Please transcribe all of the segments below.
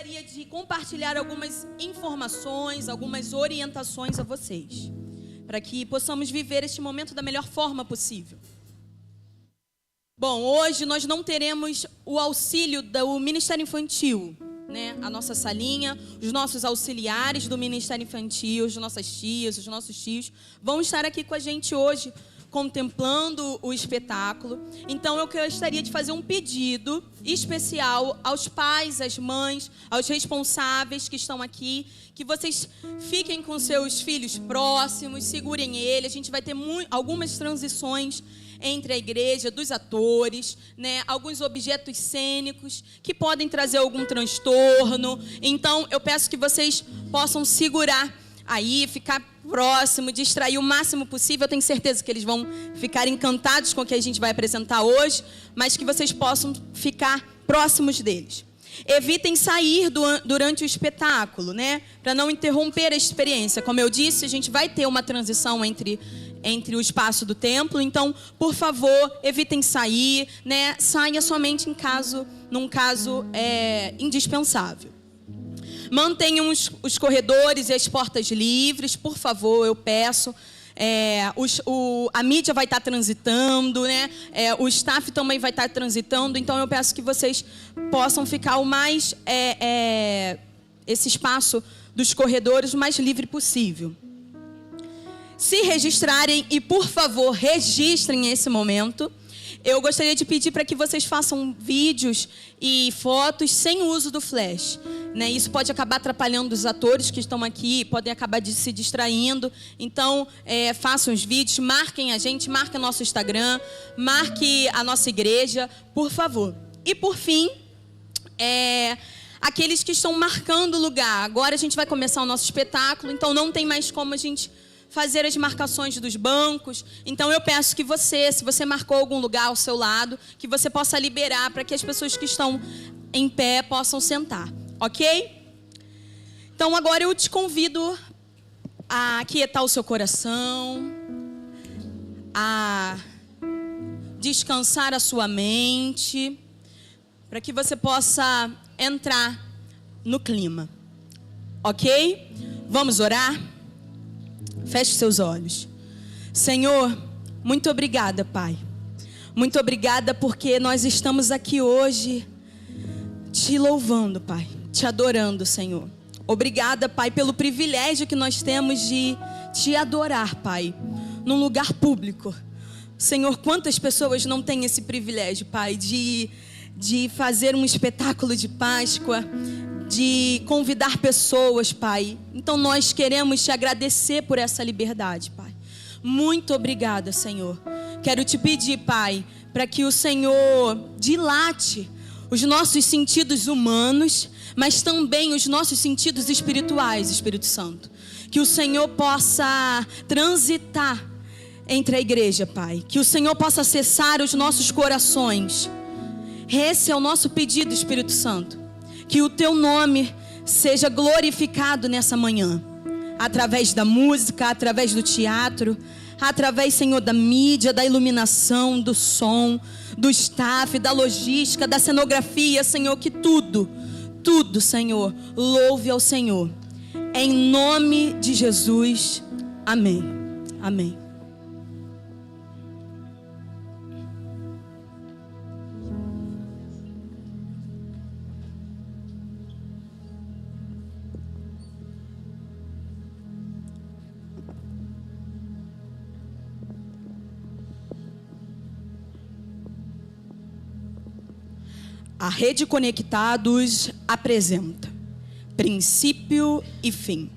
gostaria de compartilhar algumas informações, algumas orientações a vocês, para que possamos viver este momento da melhor forma possível. Bom, hoje nós não teremos o auxílio do Ministério Infantil, né? A nossa salinha, os nossos auxiliares do Ministério Infantil, as nossas tias, os nossos tios, vão estar aqui com a gente hoje, contemplando o espetáculo. Então eu gostaria de fazer um pedido especial aos pais, às mães, aos responsáveis que estão aqui, que vocês fiquem com seus filhos próximos, segurem ele. A gente vai ter algumas transições entre a igreja, dos atores, né? Alguns objetos cênicos que podem trazer algum transtorno. Então eu peço que vocês possam segurar aí, ficar próximo, distrair o máximo possível. Eu tenho certeza que eles vão ficar encantados com o que a gente vai apresentar hoje, mas que vocês possam ficar próximos deles. Evitem sair durante o espetáculo, né? Para não interromper a experiência. Como eu disse, a gente vai ter uma transição entre o espaço do templo, então, por favor, evitem sair, né? Saia somente num caso indispensável. Mantenham os corredores e as portas livres, por favor, eu peço. A mídia vai estar transitando, né? O staff também vai estar transitando, então eu peço que vocês possam ficar esse espaço dos corredores o mais livre possível. Se registrarem, e por favor, registrem esse momento. Eu gostaria de pedir para que vocês façam vídeos e fotos sem o uso do flash, né? Isso pode acabar atrapalhando os atores que estão aqui, podem acabar se distraindo. Então, façam os vídeos, marquem a gente, marquem nosso Instagram, marque a nossa igreja, por favor. E por fim, aqueles que estão marcando o lugar. Agora a gente vai começar o nosso espetáculo, então não tem mais como a gente fazer as marcações dos bancos. Então eu peço que você, se você marcou algum lugar ao seu lado, que você possa liberar para que as pessoas que estão em pé possam sentar, ok? Então agora eu te convido a aquietar o seu coração, a descansar a sua mente, para que você possa entrar no clima, ok? Vamos orar? Feche seus olhos. Senhor, muito obrigada, Pai. Muito obrigada porque nós estamos aqui hoje te louvando, Pai. Te adorando, Senhor. Obrigada, Pai, pelo privilégio que nós temos de te adorar, Pai, num lugar público. Senhor, quantas pessoas não têm esse privilégio, Pai, de fazer um espetáculo de Páscoa, de convidar pessoas, Pai. Então nós queremos te agradecer por essa liberdade, Pai. Muito obrigada, Senhor. Quero te pedir, Pai, para que o Senhor dilate os nossos sentidos humanos, mas também os nossos sentidos espirituais, Espírito Santo. Que o Senhor possa transitar entre a igreja, Pai. Que o Senhor possa acessar os nossos corações. Esse é o nosso pedido, Espírito Santo. Que o teu nome seja glorificado nessa manhã, através da música, através do teatro, através, Senhor, da mídia, da iluminação, do som, do staff, da logística, da cenografia, Senhor, que tudo, Senhor, louve ao Senhor. Em nome de Jesus, amém. Amém. A Rede Conectados apresenta Princípio e Fim.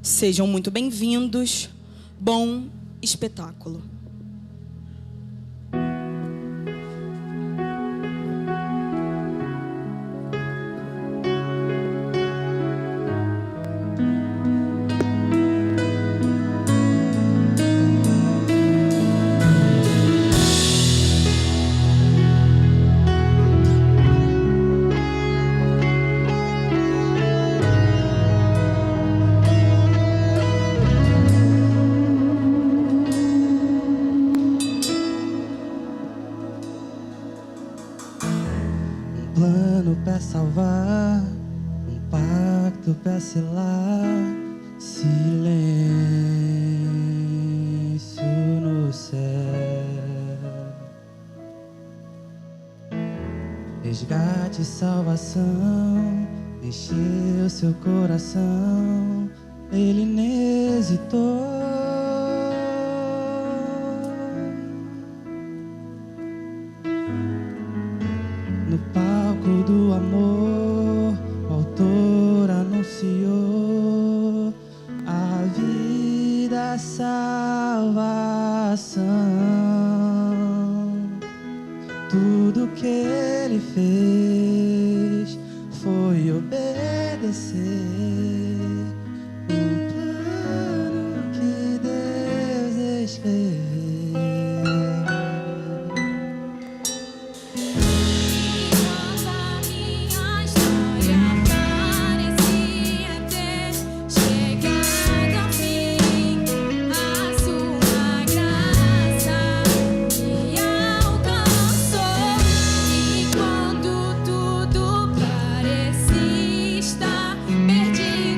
Sejam muito bem-vindos. Bom espetáculo. Pra salvar, desce lá, silêncio no céu. Resgate e salvação encheu seu coração, ele não hesitou. No palco do amor, o autor anunciou a vida, a salvação. Tudo que ele fez foi obedecer o plano que Deus escreveu. Perdido.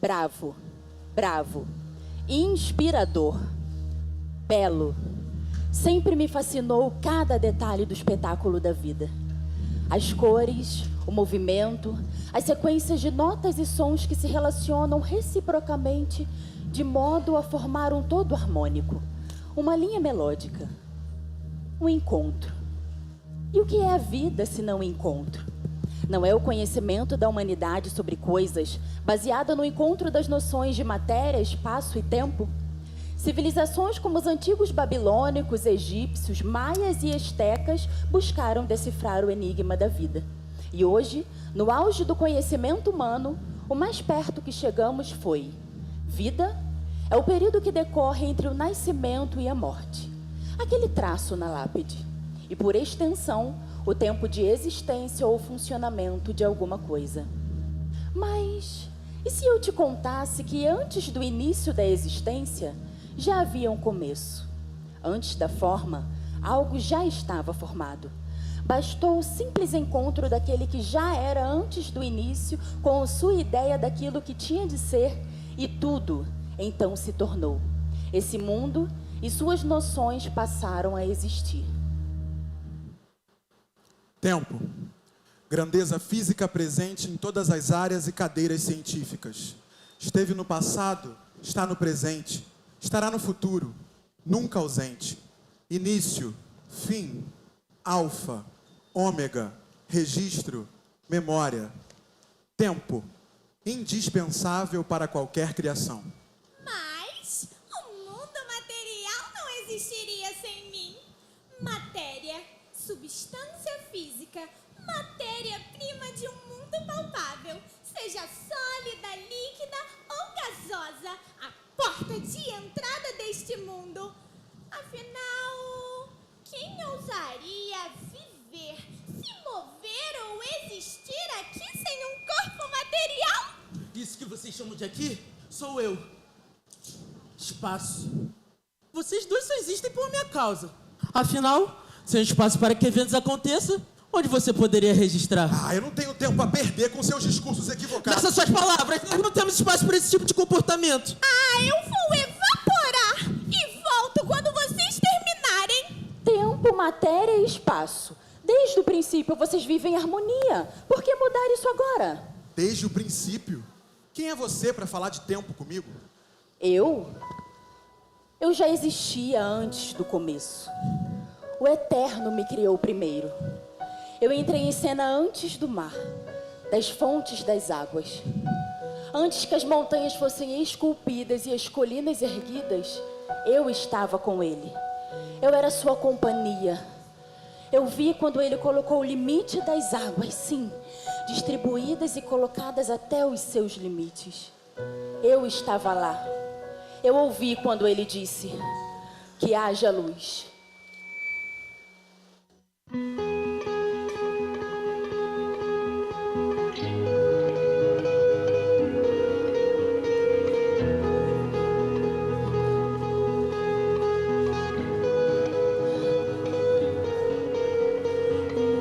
bravo, bravo, inspirador, belo. Sempre me fascinou cada detalhe do espetáculo da vida. As cores, o movimento, as sequências de notas e sons que se relacionam reciprocamente de modo a formar um todo harmônico, uma linha melódica, um encontro. E o que é a vida se não encontro? Não é o conhecimento da humanidade sobre coisas baseado no encontro das noções de matéria, espaço e tempo? Civilizações como os antigos babilônicos, egípcios, maias e astecas buscaram decifrar o enigma da vida. E hoje, no auge do conhecimento humano, o mais perto que chegamos foi: vida é o período que decorre entre o nascimento e a morte. Aquele traço na lápide. E, por extensão, o tempo de existência ou funcionamento de alguma coisa. Mas, e se eu te contasse que antes do início da existência, já havia um começo? Antes da forma, algo já estava formado. Bastou o simples encontro daquele que já era antes do início com a sua ideia daquilo que tinha de ser, e tudo então se tornou. Esse mundo e suas noções passaram a existir. Tempo. Grandeza física presente em todas as áreas e cadeiras científicas. Esteve no passado, está no presente, estará no futuro, nunca ausente. Início, fim, alfa, ômega, registro, memória. Tempo. Indispensável para qualquer criação. Mas o mundo material não existiria sem mim. Matéria, substância física, matéria-prima de um mundo palpável, seja sólida, líquida ou gasosa, a porta de entrada deste mundo. Afinal, quem ousaria viver, se mover ou existir aqui sem um corpo material? Isso que vocês chamam de aqui, sou eu. Espaço. Vocês dois só existem por minha causa. Afinal, sem espaço para que eventos aconteçam, onde você poderia registrar? Eu não tenho tempo a perder com seus discursos equivocados. Nessas suas palavras, nós não temos espaço para esse tipo de comportamento. Eu vou evaporar e volto quando vocês terminarem. Tempo, matéria e espaço. Desde o princípio vocês vivem em harmonia. Por que mudar isso agora? Desde o princípio? Quem é você para falar de tempo comigo? Eu já existia antes do começo. O Eterno me criou primeiro. Eu entrei em cena antes do mar, das fontes das águas. Antes que as montanhas fossem esculpidas e as colinas erguidas, eu estava com ele. Eu era sua companhia. Eu vi quando ele colocou o limite das águas, sim, distribuídas e colocadas até os seus limites. Eu estava lá. Eu ouvi quando ele disse: que haja luz.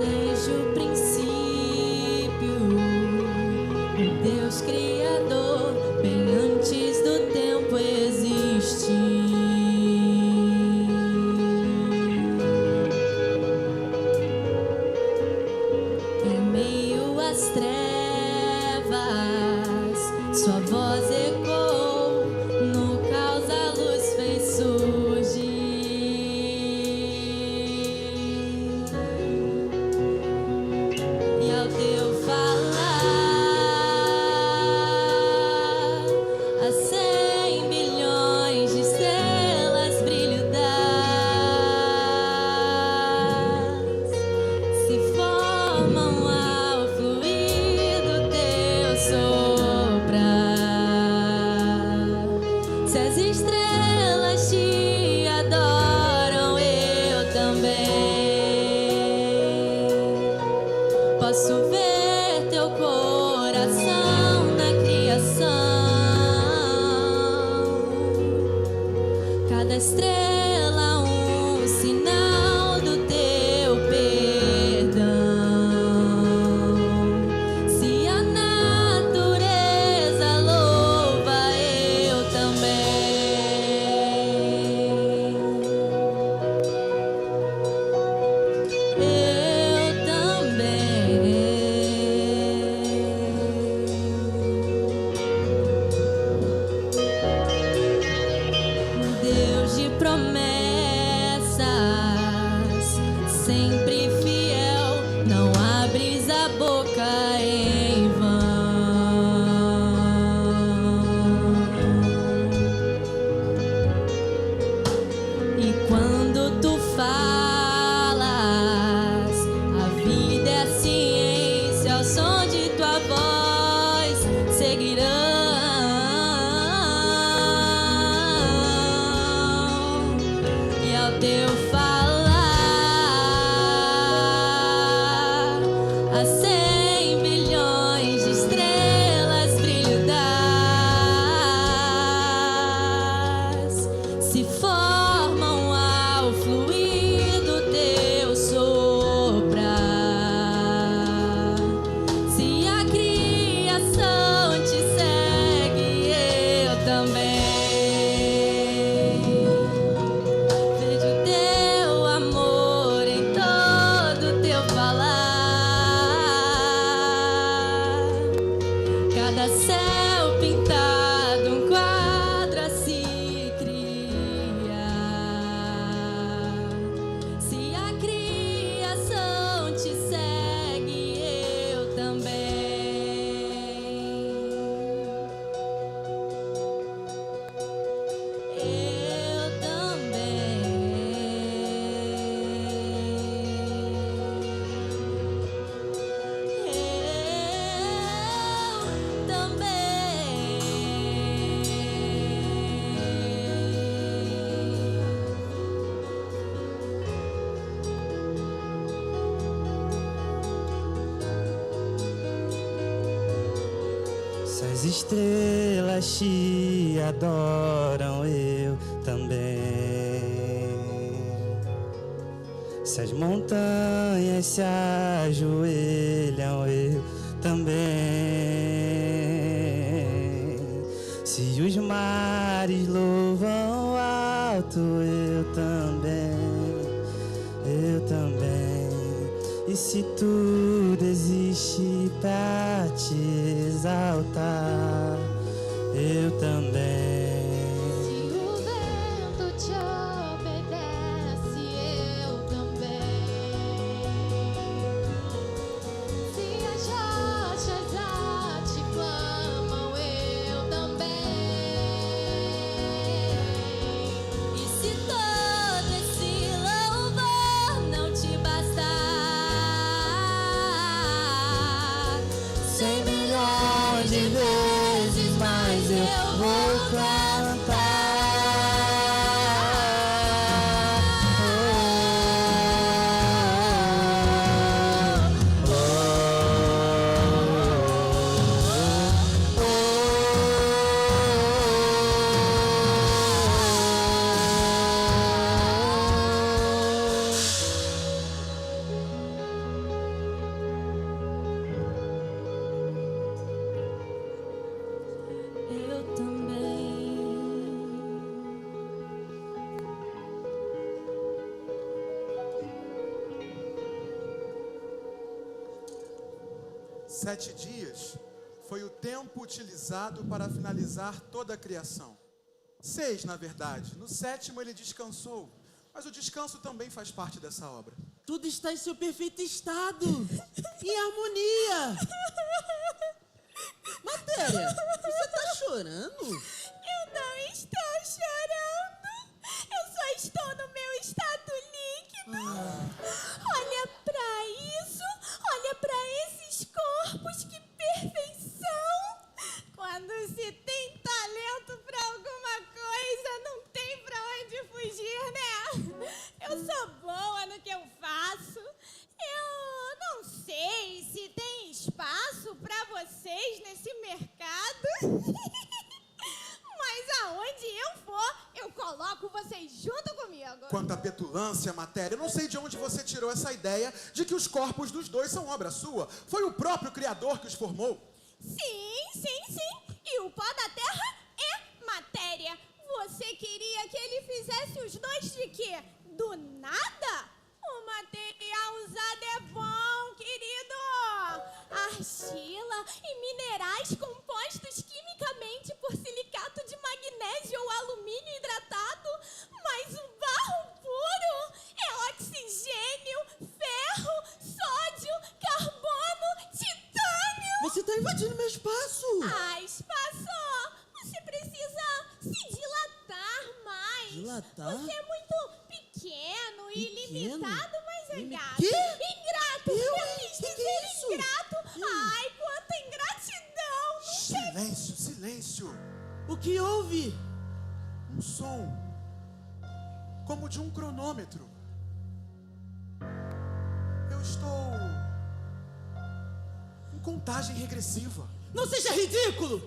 Desde o princípio, Deus Criador, bem antes do tempo existir. Em meio às trevas, sua voz ecoou, no caos a luz fez surgir. E ao teu falar, há 100 bilhões de estrelas brilhudas se formam ao fluir do teu soprar. Se as estrelas te adoram, eu também. Posso ver teu coração na criação. Cada estrela um sinal do teu perdão. Se a natureza louva abris a boca em vão. E quando tu falas, a vida é a ciência, ao som de tua voz seguirão. E ao teu falar, a 100 bilhões de estrelas brilho das se formam ao fluir do teu soprar. Se a criação te segue, eu também. Vejo teu amor em todo teu falar. Cada céu pintado, um quadro a se cria. Se a criação te segue, eu também. Eu também. Se as estrelas te adoram, eu também. Se as montanhas se ajoelham, eu também. Se os mares louvam alto, eu também. Eu também. E se tudo existe pra te exaltar, eu também. Se o vento te obedece, eu também. Se as rochas a te clamam, eu também. E se todo esse louvor não te bastar, 100 milhões de vezes mais eu vou cantar. eu também. 7 dias foi o tempo utilizado para finalizar toda a criação. 6, na verdade. No 7º ele descansou. Mas o descanso também faz parte dessa obra. Tudo está em seu perfeito estado, em harmonia. Matéria, você tá chorando? Eu não estou chorando. Eu só estou no meu estado líquido. Olha pra isso. Olha pra esses corpos. Que perfeição. Quando se tem talento pra alguma coisa, não tem pra onde fugir, né? Eu sou boa no que eu faço. Eu não sei se tem espaço pra vocês nesse mercado. Mas aonde eu for, eu coloco vocês junto comigo. Quanto à petulância, Matéria, eu não sei de onde você tirou essa ideia de que os corpos dos dois são obra sua. Foi o próprio Criador que os formou. Sim, sim, sim. E o pó da terra é matéria. Você queria que ele fizesse os dois de quê? Do nada? O material usado é bom, querido. Argila e minerais compostos quimicamente por silicato de magnésio ou alumínio hidratado. Mas o barro puro é oxigênio, ferro, sódio, carbono que houve? Um som como de um cronômetro. Eu estou em contagem regressiva. Não seja ridículo!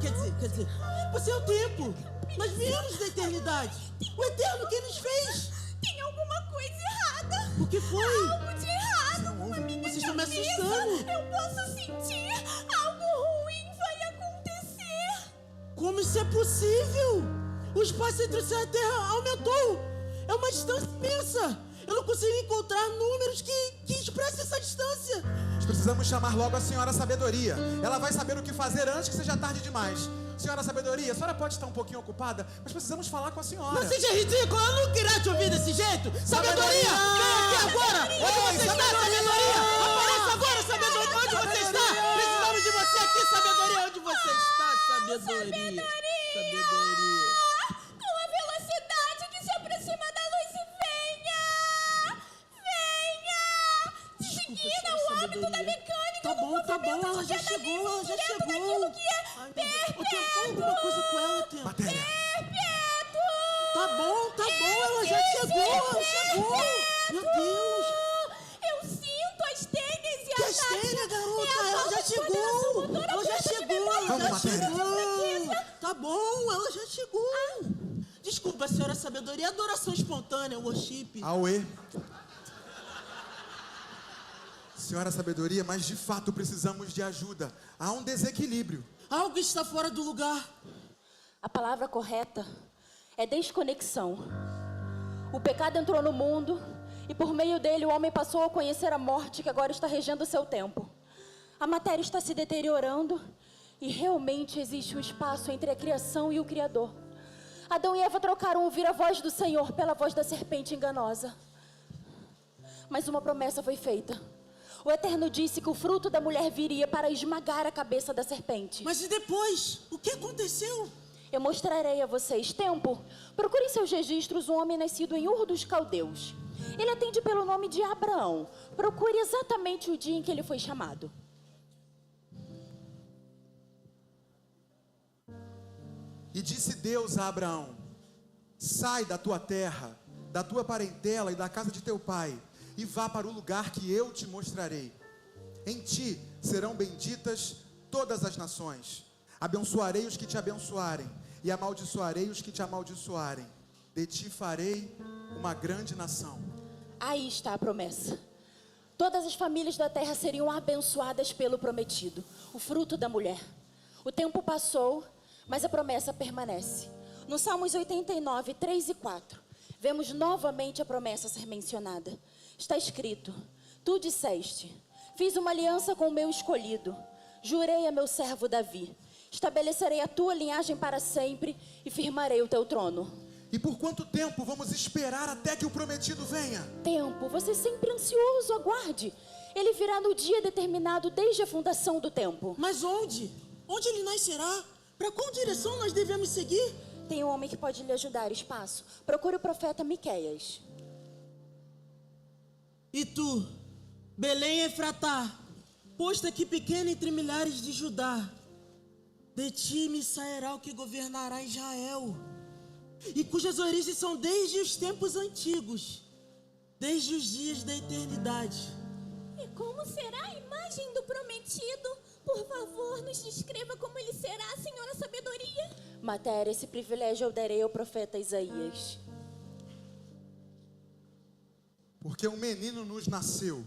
Quer dizer, você é o tempo. Nós viemos da eternidade. O eterno que nos fez. Tem alguma coisa errada. O que foi? Algo de errado com a minha Vocês estão me cabeça. assustando. Eu posso sentir algo ruim vai acontecer. Como isso é possível? O espaço entre o céu e a terra aumentou. É uma distância imensa. Eu não consigo encontrar números que expressem essa distância. Nós precisamos chamar logo a Senhora Sabedoria. Ela vai saber o que fazer antes que seja tarde demais. Senhora Sabedoria, a senhora pode estar um pouquinho ocupada, mas precisamos falar com a senhora. Não seja ridículo, eu não queria te ouvir desse jeito. Sabedoria, vem aqui agora. Onde você está, Sabedoria? Apareça agora, Sabedoria. Onde você está? Precisamos de você aqui, Sabedoria. Onde você está, Sabedoria? Sabedoria. Com a velocidade que se aproxima da luz, venha! Venha! Seguida o hábito da mecânica. Tá bom, ela já chegou, Daquilo que é Ai, meu Deus. Ô, Tempo, fala alguma coisa com ela, Tempo. Matéria. perpétuo! Tá bom, ela já chegou. Meu Deus. Eu sinto as tênis e Que a estranha, garota, É a ela falta já de chegou. coordenação motora, Ela já falta de chegou, memória. ela já Vamos, Matéria. chegou. Tá bom, ela já chegou. Desculpa, senhora Sabedoria, adoração espontânea, worship. Auê. Senhora Sabedoria, mas de fato precisamos de ajuda. Há um desequilíbrio. Algo está fora do lugar. A palavra correta é desconexão. O pecado entrou no mundo e por meio dele o homem passou a conhecer a morte que agora está regendo o seu tempo. A matéria está se deteriorando e realmente existe um espaço entre a criação e o Criador. Adão e Eva trocaram ouvir a voz do Senhor pela voz da serpente enganosa. Mas uma promessa foi feita. O Eterno disse que o fruto da mulher viria para esmagar a cabeça da serpente. Mas e depois? O que aconteceu? Eu mostrarei a vocês. Tempo, procure em seus registros um homem nascido em Ur dos Caldeus. Ele atende pelo nome de Abraão. Procure exatamente o dia em que ele foi chamado. E disse Deus a Abraão: sai da tua terra, da tua parentela e da casa de teu pai, e vá para o lugar que eu te mostrarei. Em ti serão benditas todas as nações. Abençoarei os que te abençoarem, e amaldiçoarei os que te amaldiçoarem. De ti farei uma grande nação. Aí está a promessa. Todas as famílias da terra seriam abençoadas pelo prometido, o fruto da mulher. O tempo passou, mas a promessa permanece. No Salmos 89, 3 e 4, vemos novamente a promessa ser mencionada. Está escrito: tu disseste, fiz uma aliança com o meu escolhido, jurei a meu servo Davi, estabelecerei a tua linhagem para sempre e firmarei o teu trono. E por quanto tempo vamos esperar até que o prometido venha? Tempo, você sempre ansioso, aguarde. Ele virá no dia determinado desde a fundação do tempo. Mas onde? Onde ele nascerá? Para qual direção nós devemos seguir? Tem um homem que pode lhe ajudar, espaço. Procure o profeta Miqueias. E tu, Belém Efratá, posto aqui pequena entre milhares de Judá, de ti me sairá o que governará Israel, e cujas origens são desde os tempos antigos, desde os dias da eternidade. E como será a imagem do prometido? Por favor, nos descreva como ele será, Senhora Sabedoria. Matéria, esse privilégio eu darei ao profeta Isaías. Porque um menino nos nasceu,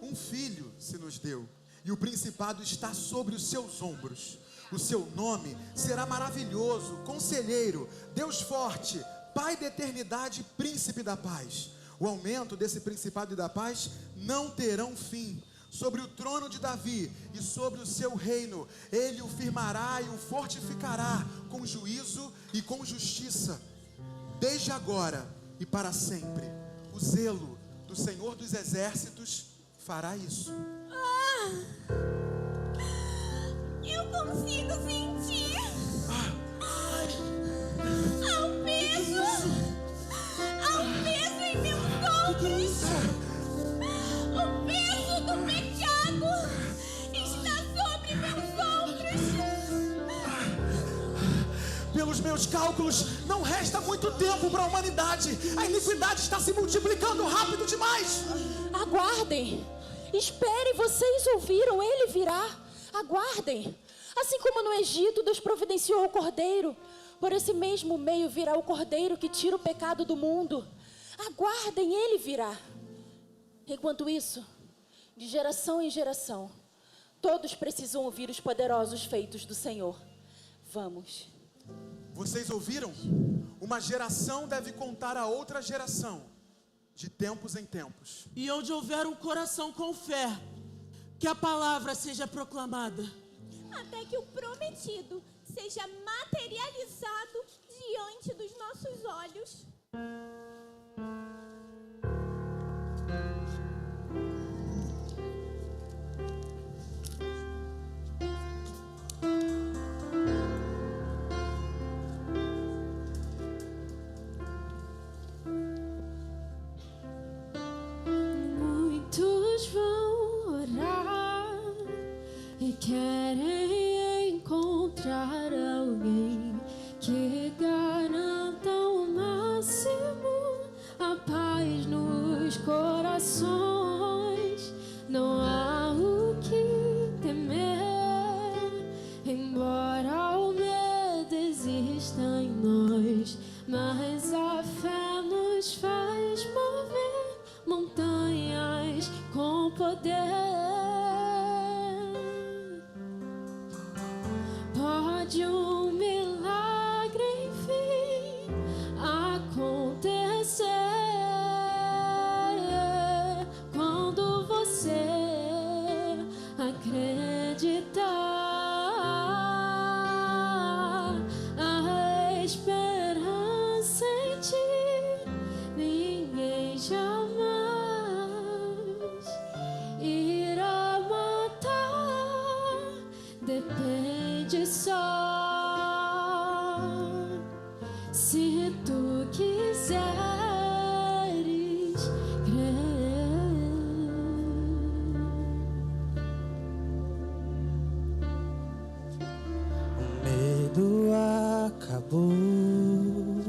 um filho se nos deu, e o principado está sobre os seus ombros. O seu nome será maravilhoso, conselheiro, Deus forte, Pai da eternidade, príncipe da paz. O aumento desse principado e da paz não terão fim. Sobre o trono de Davi e sobre o seu reino, ele o firmará e o fortificará com juízo e com justiça, desde agora e para sempre. O zelo do Senhor dos Exércitos fará isso. Eu consigo sentir ao peso em meus ombros. Que é isso? O peso do pecado está sobre meus ombros. meus cálculos, não resta muito tempo para a humanidade. A iniquidade está se multiplicando rápido demais. Aguardem. Esperem, vocês ouviram, ele virá. Aguardem. Assim como no Egito Deus providenciou o cordeiro, por esse mesmo meio virá o cordeiro que tira o pecado do mundo. Aguardem, ele virá. Enquanto isso, de geração em geração, todos precisam ouvir os poderosos feitos do Senhor. Vamos. Vocês ouviram? Uma geração deve contar a outra geração, de tempos em tempos. E onde houver um coração com fé, que a palavra seja proclamada. Até que o prometido seja materializado diante dos nossos olhos. Muitos vão orar e querem encontrar alguém que garanta o máximo a paz nos corações. Não há o que temer, embora o medo exista em nós, mas a fé nos faz mover montanhas com poder. Pode um milagre enfim acontecer quando você acreditar. A esperança em ti ninguém jamais irá matar. Depende só se tu quiseres crer. O medo acabou,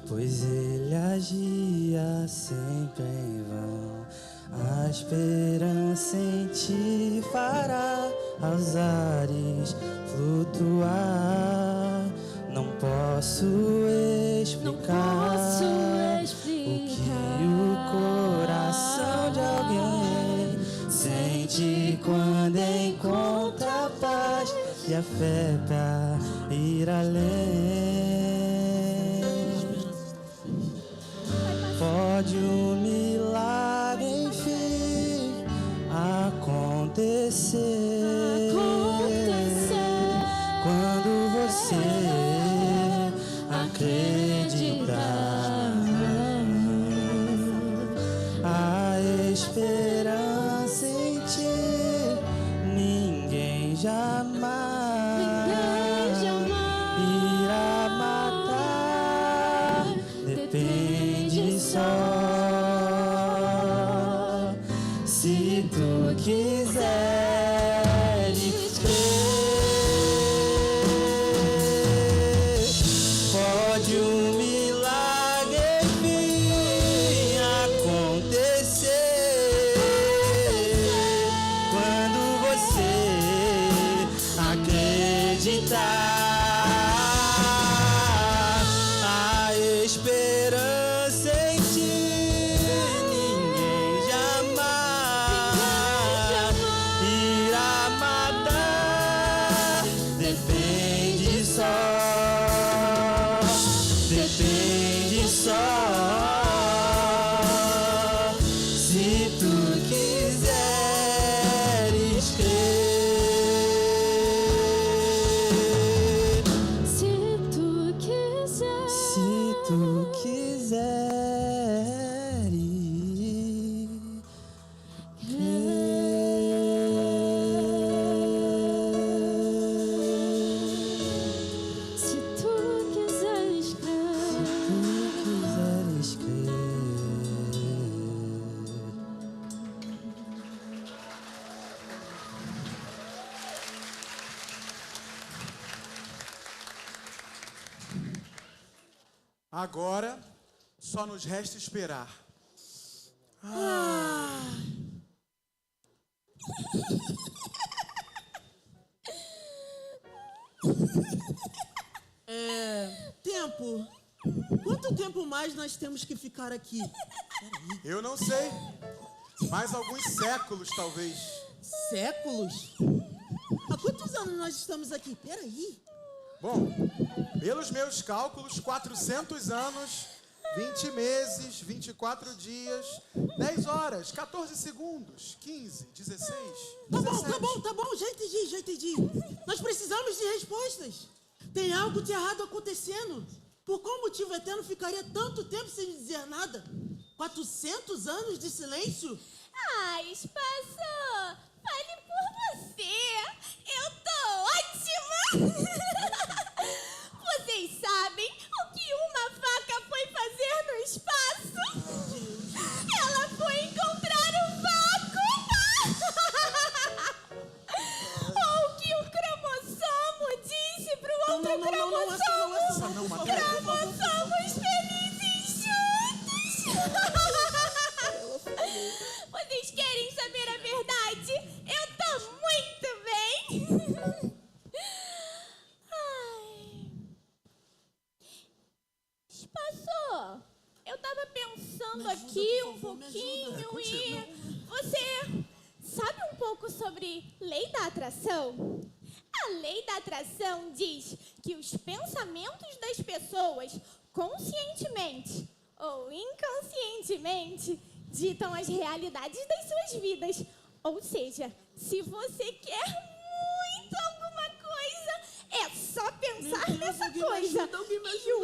pois ele agia sempre em vão. A esperança em ti fará aos ares flutuar. Não posso explicar o que o coração de alguém sente quando encontra a paz e a fé pra ir além. Pode um milagre enfim acontecer quando você acreditar. A esperança em ti ninguém jamais irá matar. Depende só se tu quiseres crer. Pode um milagre enfim acontecer quando você acreditar. A esperança em ti ninguém jamais irá Agora, só nos resta esperar. Tempo. Quanto tempo mais nós temos que ficar aqui? Eu não sei. Mais alguns séculos, talvez. Séculos? Há quantos anos nós estamos aqui? Peraí. Bom, pelos meus cálculos, 400 anos, 20 meses, 24 dias, 10 horas, 14 segundos, 15, 16, 17. Tá bom, já entendi. Nós precisamos de respostas. Tem algo de errado acontecendo. Por qual motivo o Eterno ficaria tanto tempo sem dizer nada? 400 anos de silêncio? Ah, Espaço, fale por você. Eu tô ótima. Vocês sabem o que uma vaca foi fazer no espaço? Ela foi encontrar um vácuo. Ou o que o cromossomo disse pro outro cromossomo. Essa não, Matéria. Cromossomos felizes juntos. Vocês querem saber a verdade? Eu tô muito bem. Ai. Espaço, eu tava pensando aqui um pouquinho e você sabe um pouco sobre lei da atração? A lei da atração diz que os pensamentos das pessoas, conscientemente ou inconscientemente, ditam as realidades das suas vidas. Ou seja, se você quer muito alguma coisa, é só pensar nessa coisa. E o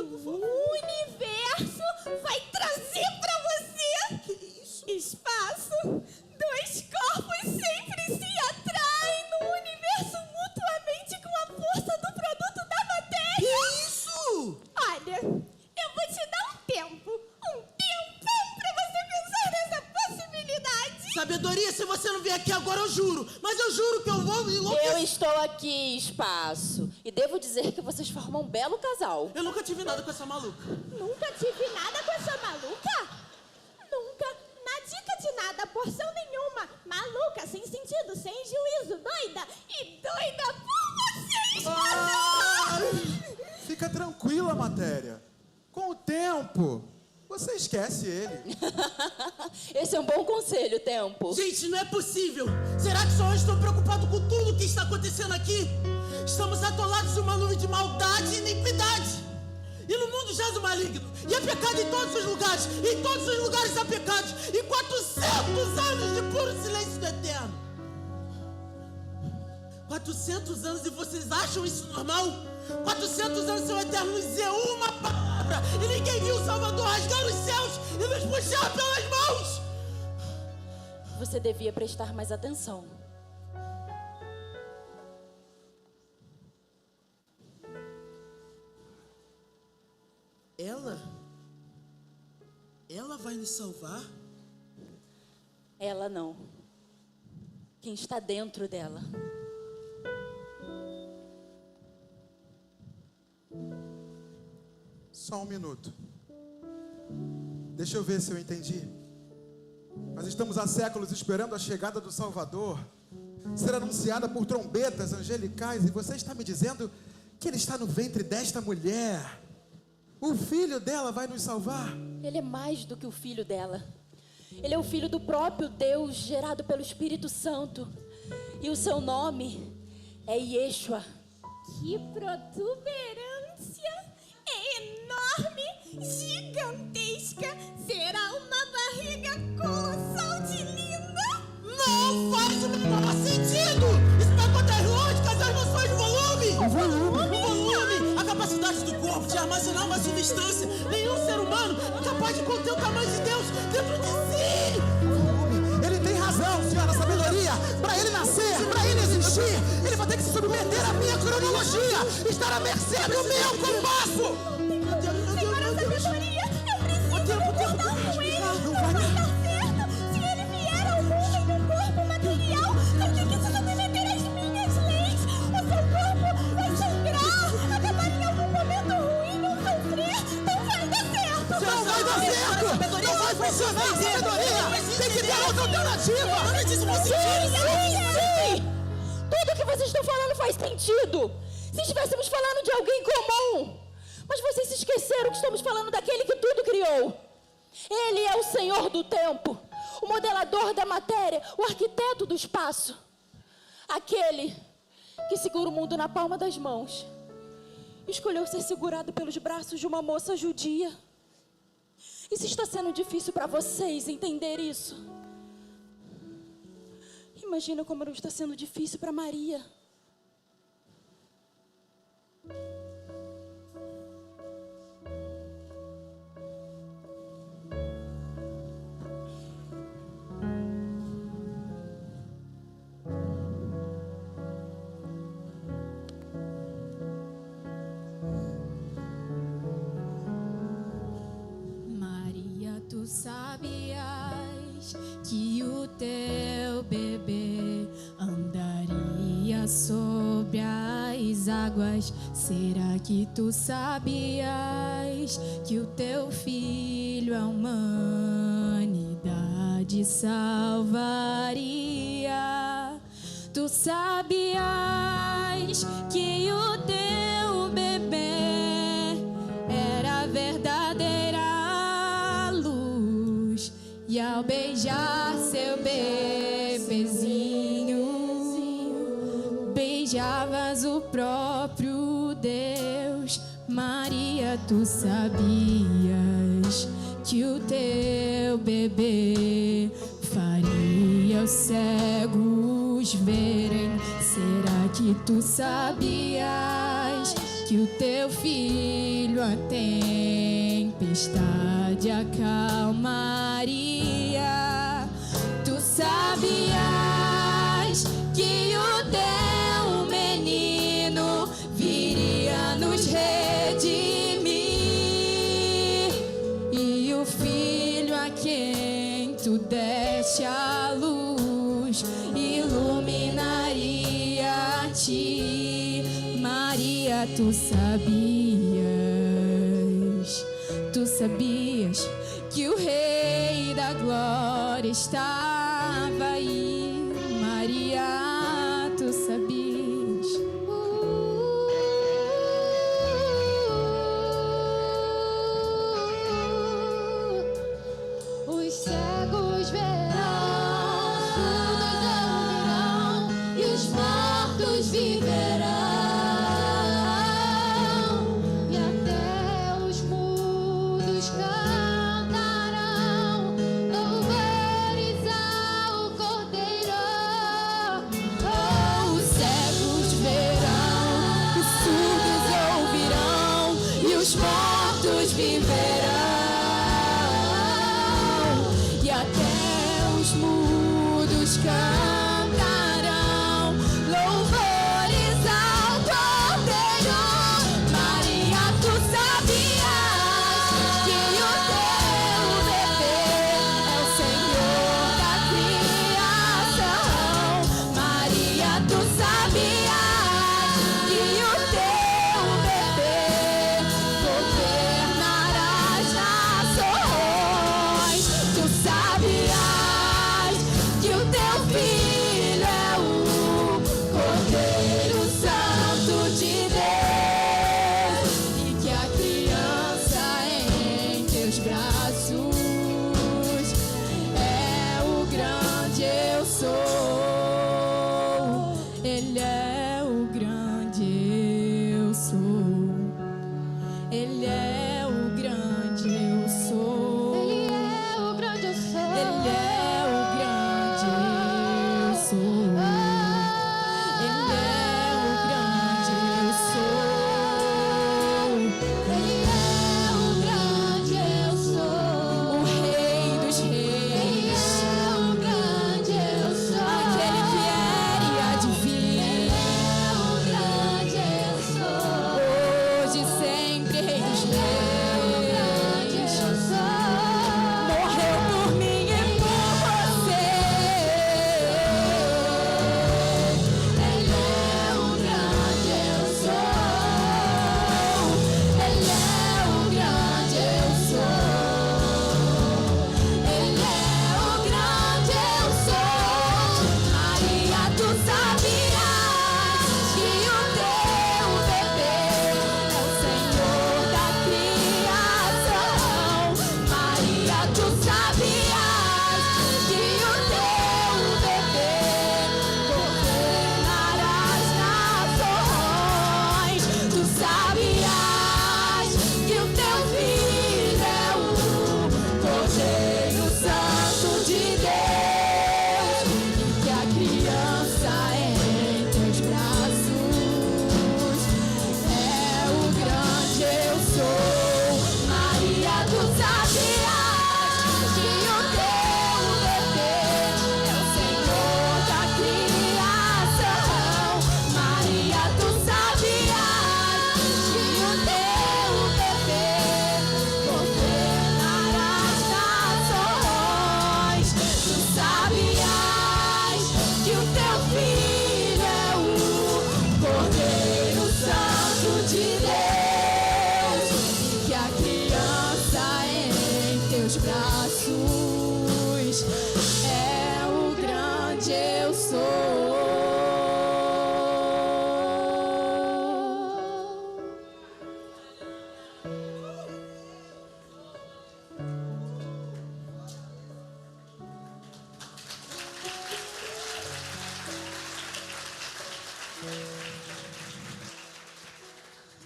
universo vai trazer pra você. Que isso? Espaço. Dois corpos sempre se atraem no universo mutuamente com a força do produto da matéria. Que isso? Olha, eu vou te dar um tempão pra você pensar nessa possibilidade. Sabedoria, se você não vier aqui agora, eu juro. Mas eu juro que eu vou me enlouquecer. Eu estou aqui, Espaço. E devo dizer que vocês formam um belo casal. Eu nunca tive nada com essa maluca. Nunca tive nada com essa maluca? Nunca. Na dica de nada, porção nenhuma. Maluca, sem sentido, sem juízo, doida. E doida por vocês. Fica tranquila, Matéria. Com o tempo, você esquece ele. Esse é um bom conselho, Tempo. Gente, não é possível. Será que só eu estou preocupado com tudo o que está acontecendo aqui? Estamos atolados em uma nuvem de maldade e iniquidade. E no mundo jaz o maligno. E é pecado em todos os lugares. E em todos os lugares há pecados. E 400 anos de puro silêncio do Eterno. 400 anos e vocês acham isso normal? 400 anos sem o Eterno nos dizer uma palavra. E ninguém viu o Salvador rasgar os céus e nos puxar pelas mãos. Você devia prestar mais atenção. Ela vai nos salvar? Ela não. Quem está dentro dela. Só um minuto. Deixa eu ver se eu entendi. Nós estamos há séculos esperando a chegada do Salvador ser anunciada por trombetas angelicais, e você está me dizendo que ele está no ventre desta mulher. O filho dela vai nos salvar. Ele é mais do que o filho dela. Ele é o filho do próprio Deus, gerado pelo Espírito Santo. E o seu nome é Yeshua. Que protuberância! É enorme, gigantesca. Será uma barriga colossal de linda? Não faz o menor sentido! Isso está contra as lógicas, as noções de volume! O volume! A capacidade do corpo de armazenar uma substância. Nenhum ser humano é capaz de conter o tamanho de Deus dentro de si! Ele tem razão, senhora sabedoria. Para ele nascer, para ele existir, ele vai ter que se submeter à minha cronologia, estar à mercê do meu compasso. Senhora sabedoria, eu preciso concordar com ele. Não vai dar certo. Se ele vier ao mundo em um corpo material, vai ter que se submeter às minhas leis. O seu corpo vai sangrar, acabar em algum momento ruim ou sofrer. Não vai dar pressionar a sabedoria. Tem que ter outra alternativa. Sim! Tudo que vocês estão falando faz sentido. Se estivéssemos falando de alguém comum. Mas vocês se esqueceram que estamos falando daquele que tudo criou. Ele é o Senhor do tempo, o modelador da matéria, o arquiteto do espaço. Aquele que segura o mundo na palma das mãos. Escolheu ser segurado pelos braços de uma moça judia. E se está sendo difícil para vocês entender isso, imagina como não está sendo difícil para Maria. Tu sabias que o teu bebê andaria sobre as águas? Será que tu sabias que o teu filho a humanidade salvaria? Tu sabias que o teu bebê era verdadeira? E ao beijar seu bebezinho, beijavas o próprio Deus. Maria, tu sabias que o teu bebê faria os cegos verem? Será que tu sabias que o teu filho a tempestade acalmaria? Tu sabias que o teu menino viria nos redimir? E o filho a quem tu deste a luz iluminaria a ti. Maria, tu sabias que o Rei da Glória estava aí? Maria, tu sabias? Os cegos verão, surdos ouvirão e os mortos viverão.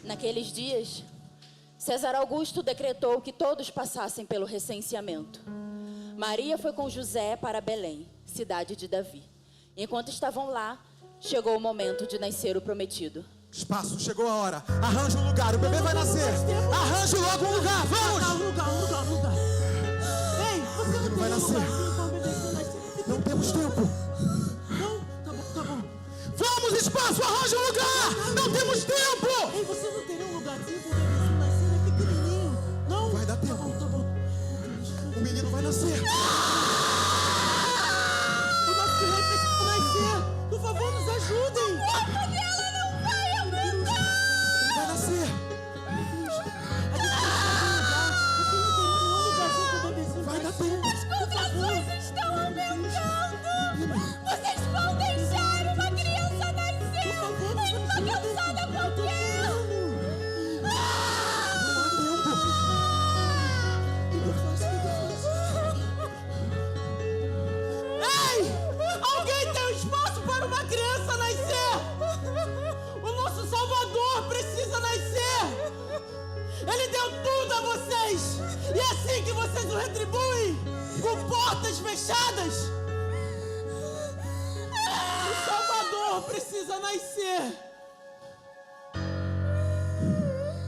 Naqueles dias, César Augusto decretou que todos passassem pelo recenseamento. Maria foi com José para Belém, cidade de Davi. Enquanto estavam lá, chegou o momento de nascer o prometido. Espaço, chegou a hora. Arranja um lugar, o bebê vai nascer. Arranja logo um lugar, vamos! Um lugar. Ei, você não Vai tem nascer. lugarzinho pra o bebê nascer? Não temos tempo. Não? Tá bom. Vamos, espaço, arranja um lugar! Não temos tempo! Ei, você não teria um lugarzinho pro bebezinho nascer? É pequenininho. Não? Vai dar tempo. Tá bom. O menino vai nascer. O nosso rei precisa nascer. Por favor, nos ajudem. Ele vai nascer. A gente precisa de um lugar. Você não teria nenhum lugarzinho pro bebezinho Vai dar nascer? tempo. As contrações estão aumentando. Vocês vão deixar uma criança nascer em uma calçada qualquer. Não há tempo. Ei! Alguém tem um espaço para uma criança nascer! O nosso Salvador precisa nascer! Ele deu tudo a vocês! E é assim que vocês o retribuem! Com portas fechadas! O Salvador precisa nascer!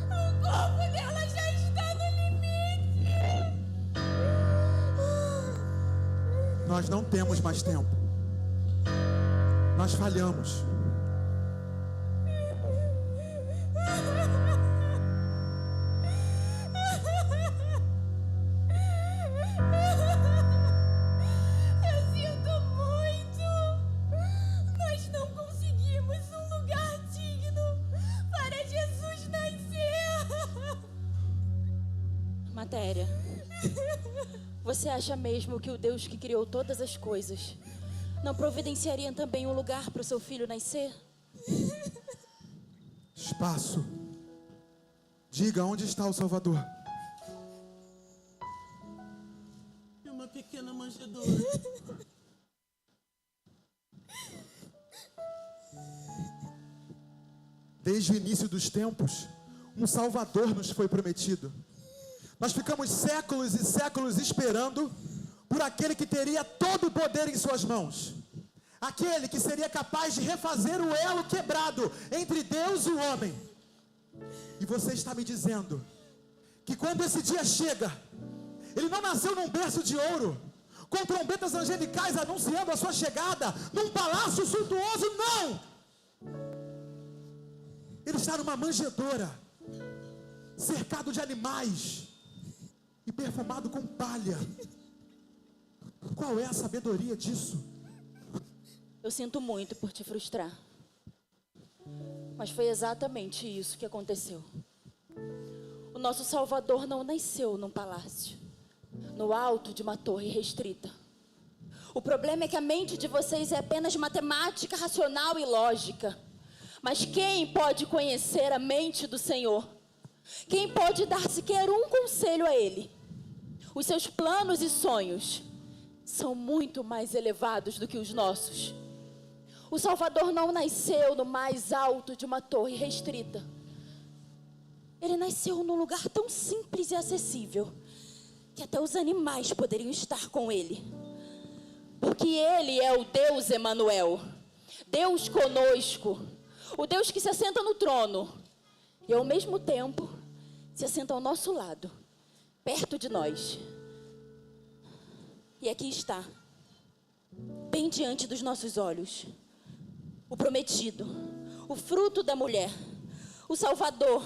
O corpo dela já está no limite. Nós não temos mais tempo. Nós falhamos. Eu sinto muito. Nós não conseguimos um lugar digno para Jesus nascer. Matéria. Você acha mesmo que o Deus que criou todas as coisas não providenciaria também um lugar para o seu filho nascer? Espaço. Diga onde está o Salvador. E uma pequena manjedoura. Desde o início dos tempos, um Salvador nos foi prometido. Nós ficamos séculos e séculos esperando por aquele que teria todo o poder em suas mãos. Aquele que seria capaz de refazer o elo quebrado entre Deus e o homem. E você está me dizendo que quando esse dia chega, ele não nasceu num berço de ouro, com trombetas angelicais anunciando a sua chegada, num palácio suntuoso, não! Ele está numa manjedoura, cercado de animais e perfumado com palha. Qual é a sabedoria disso? Eu sinto muito por te frustrar. Mas foi exatamente isso que aconteceu. O nosso Salvador não nasceu num palácio, no alto de uma torre restrita. O problema é que a mente de vocês é apenas matemática, racional e lógica. Mas quem pode conhecer a mente do Senhor? Quem pode dar sequer um conselho a Ele? Os seus planos e sonhos são muito mais elevados do que os nossos. O Salvador não nasceu no mais alto de uma torre restrita. Ele nasceu num lugar tão simples e acessível que até os animais poderiam estar com ele. Porque ele é o Deus Emanuel, Deus conosco, o Deus que se assenta no trono e ao mesmo tempo se assenta ao nosso lado, perto de nós. E aqui está, bem diante dos nossos olhos, o prometido, o fruto da mulher, o Salvador,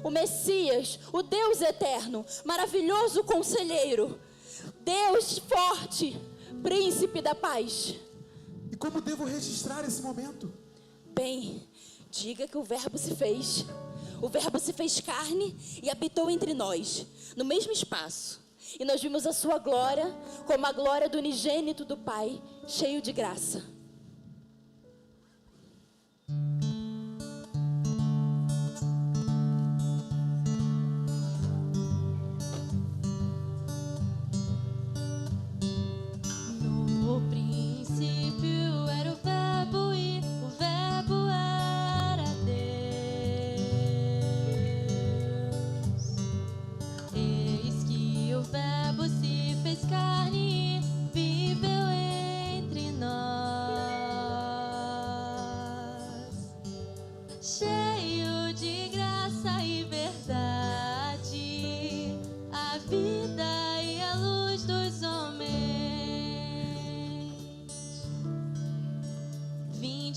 o Messias, o Deus eterno, maravilhoso conselheiro, Deus forte, príncipe da paz. E como devo registrar esse momento? Bem, diga que o Verbo se fez. O Verbo se fez carne e habitou entre nós, no mesmo espaço. E nós vimos a sua glória como a glória do unigênito do Pai, cheio de graça.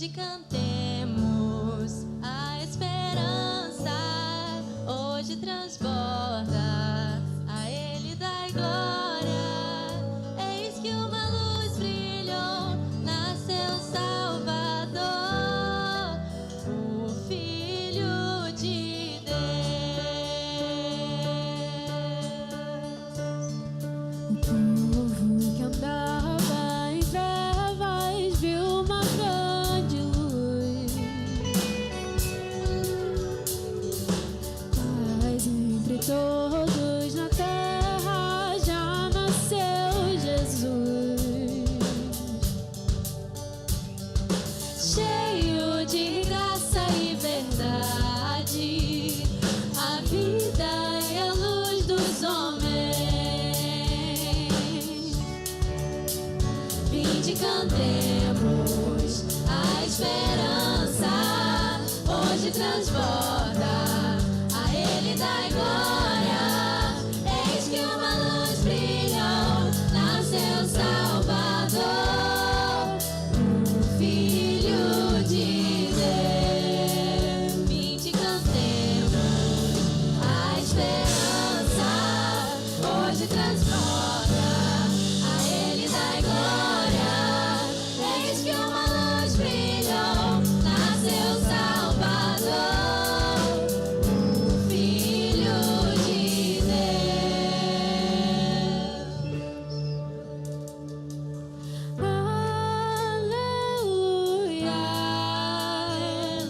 Vinde, cantemos, a esperança hoje transborda, a Ele dai glória. Eis que uma luz brilhou, nasceu Salvador, o Filho de Deus. O povo que andava em trevas viu uma grande luz. Mas entre todos na terra já nasceu Jesus, cheio de graça e verdade, a vida e a luz dos homens. Vinde, cantemos, a esperança hoje transborda, a Ele dai glória. Eis que uma luz brilhou, nasceu Salvador, o Filho de Deus. Vinde, cantemos, a esperança hoje transborda, a Ele dai glória. Eis que uma luz brilhou, nasceu Salvador, o Filho de Deus. Aleluia, aleluia,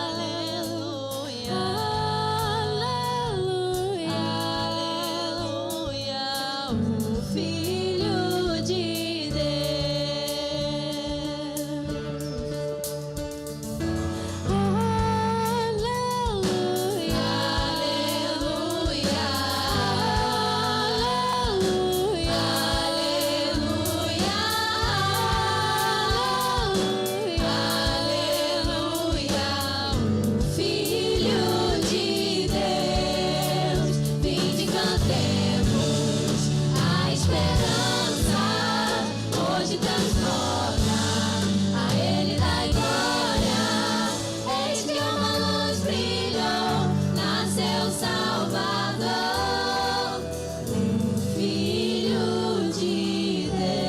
aleluia, aleluia, aleluia, o Filho de Deus. Aleluia, aleluia, aleluia, aleluia, aleluia, o Filho de Deus. Vinde, cantemos, a esperança hoje transborda, a Ele dai glória. Eis que uma luz brilhou, nasceu Salvador, o Filho de Deus.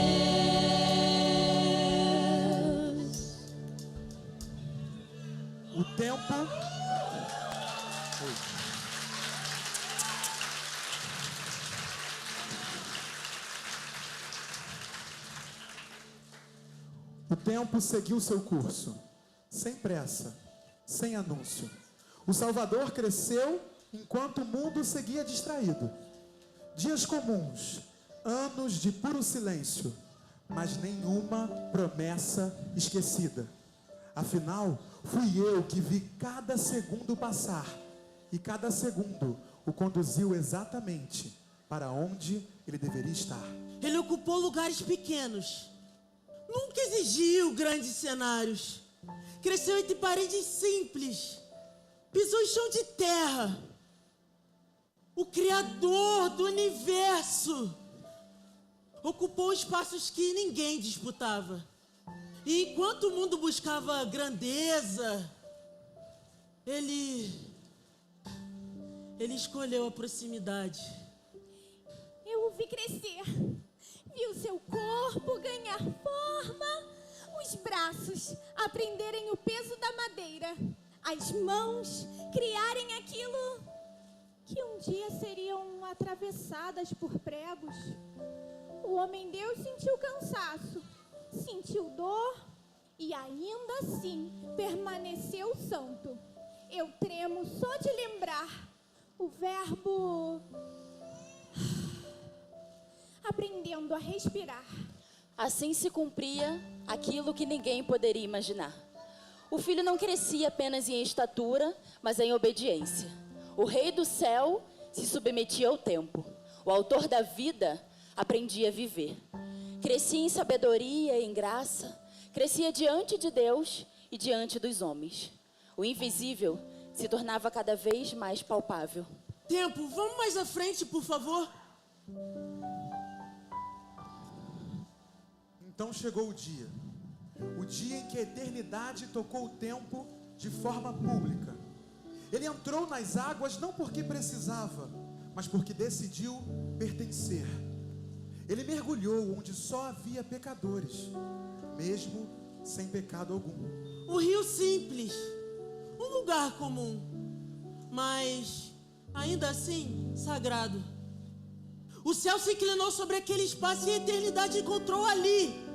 O tempo. O tempo seguiu seu curso, sem pressa, sem anúncio. O Salvador cresceu enquanto o mundo seguia distraído. Dias comuns, anos de puro silêncio, mas nenhuma promessa esquecida. Afinal, fui eu que vi cada segundo passar, e cada segundo o conduziu exatamente para onde ele deveria estar. Ele ocupou lugares pequenos, nunca exigiu grandes cenários, cresceu entre paredes simples, pisou em chão de terra. O Criador do universo ocupou espaços que ninguém disputava. E enquanto o mundo buscava grandeza, ele escolheu a proximidade. Eu o vi crescer, vi o seu corpo ganhar forma, os braços aprenderem o peso da madeira, as mãos criarem aquilo que um dia seriam atravessadas por pregos. O homem-deus sentiu cansaço, sentiu dor e ainda assim permaneceu santo. Eu tremo só de lembrar o verbo aprendendo a respirar. Assim se cumpria aquilo que ninguém poderia imaginar. O filho não crescia apenas em estatura, mas em obediência. O rei do céu se submetia ao tempo. O autor da vida aprendia a viver. Crescia em sabedoria e em graça. Crescia diante de Deus e diante dos homens. O invisível se tornava cada vez mais palpável. Tempo, vamos mais à frente, por favor. Então chegou o dia em que a eternidade tocou o tempo de forma pública. Ele entrou nas águas não porque precisava, mas porque decidiu pertencer. Ele mergulhou onde só havia pecadores, mesmo sem pecado algum. Um rio simples, um lugar comum, mas ainda assim sagrado. O céu se inclinou sobre aquele espaço e a eternidade encontrou ali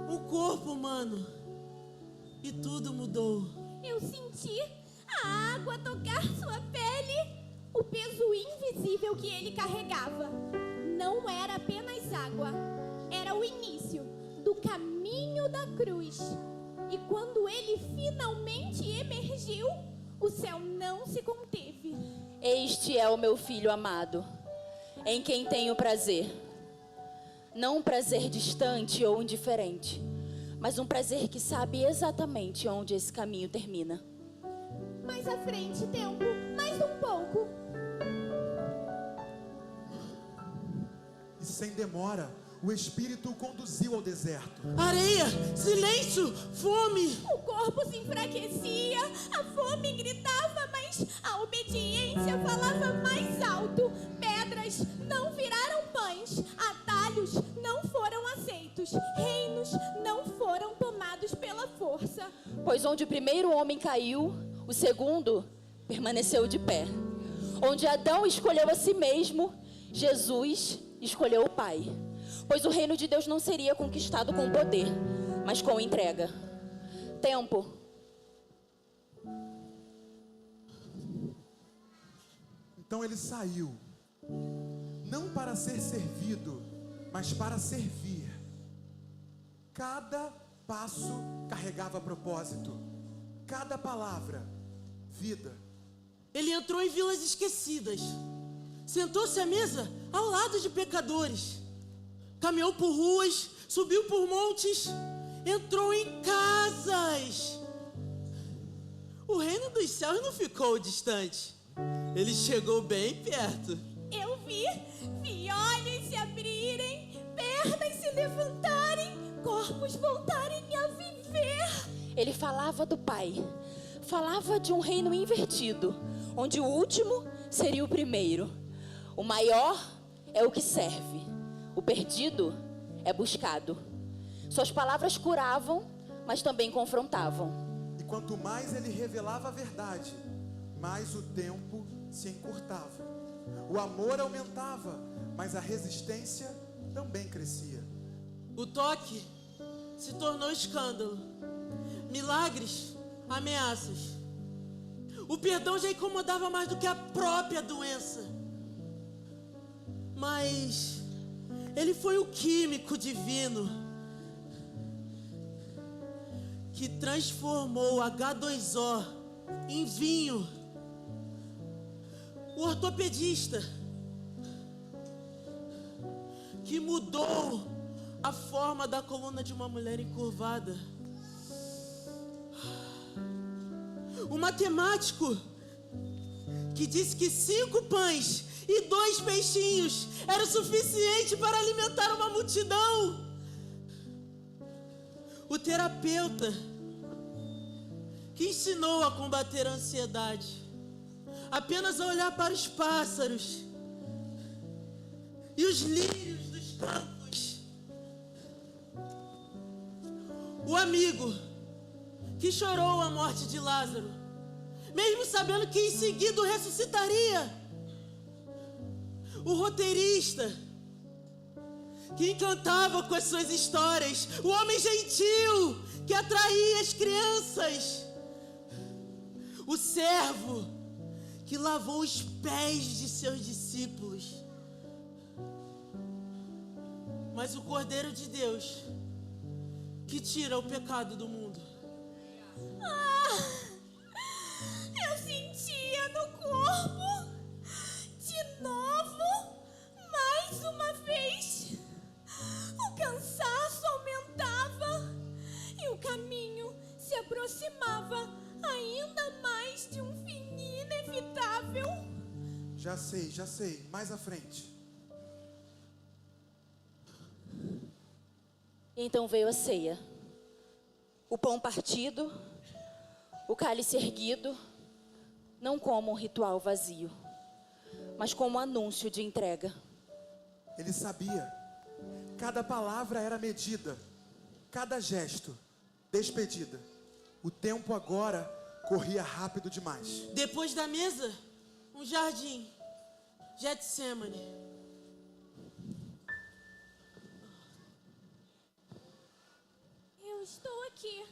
um corpo humano. E tudo mudou. Eu senti a água tocar sua pele. O peso invisível que ele carregava não era apenas água, era o início do caminho da cruz. E quando ele finalmente emergiu, o céu não se conteve. Este é o meu filho amado, em quem tenho prazer. Não um prazer distante ou indiferente, mas um prazer que sabe exatamente onde esse caminho termina. Mais à frente, tempo, mais um pouco. E sem demora, o Espírito o conduziu ao deserto. Areia, silêncio, fome. O corpo se enfraquecia, a fome gritava, mas a obediência falava mais alto. Pedras não viraram pães, atalhos não foram aceitos, reinos não foram tomados pela força. Pois onde o primeiro homem caiu, o segundo permaneceu de pé. Onde Adão escolheu a si mesmo, Jesus escolheu o Pai. Pois o reino de Deus não seria conquistado com poder, mas com entrega. Tempo. Então ele saiu, não para ser servido, mas para servir. Cada passo carregava propósito, cada palavra, vida. Ele entrou em vilas esquecidas, sentou-se à mesa ao lado de pecadores, caminhou por ruas, subiu por montes, entrou em casas. O reino dos céus não ficou distante, ele chegou bem perto. Eu vi olhos se abrirem, pernas se levantarem, corpos voltarem a viver. Ele falava do Pai, falava de um reino invertido, onde o último seria o primeiro. O maior é o que serve, o perdido é buscado. Suas palavras curavam, mas também confrontavam. E quanto mais ele revelava a verdade, mais o tempo se encurtava. O amor aumentava, mas a resistência também crescia. O toque se tornou escândalo, milagres, ameaças. O perdão já incomodava mais do que a própria doença. Mas ele foi o químico divino que transformou H2O em vinho. O ortopedista que mudou a forma da coluna de uma mulher encurvada. O matemático que disse que 5 pães e 2 peixinhos era o suficiente para alimentar uma multidão. O terapeuta que ensinou a combater a ansiedade apenas a olhar para os pássaros e os lírios dos campos. O amigo que chorou a morte de Lázaro, mesmo sabendo que em seguida o ressuscitaria. O roteirista que encantava com as suas histórias. O homem gentil que atraía as crianças. O servo que lavou os pés de seus discípulos. Mas o Cordeiro de Deus que tira o pecado do mundo. Eu sentia no corpo, de novo, mais uma vez. O cansaço aumentava e o caminho se aproximava ainda mais de um fim inevitável. Já sei, mais à frente. Então veio a ceia. O pão partido, o cálice erguido, não como um ritual vazio, mas como um anúncio de entrega. Ele sabia. Cada palavra era medida, cada gesto, despedida. O tempo agora corria rápido demais. Depois da mesa, um jardim, Getsemane. Eu estou aqui.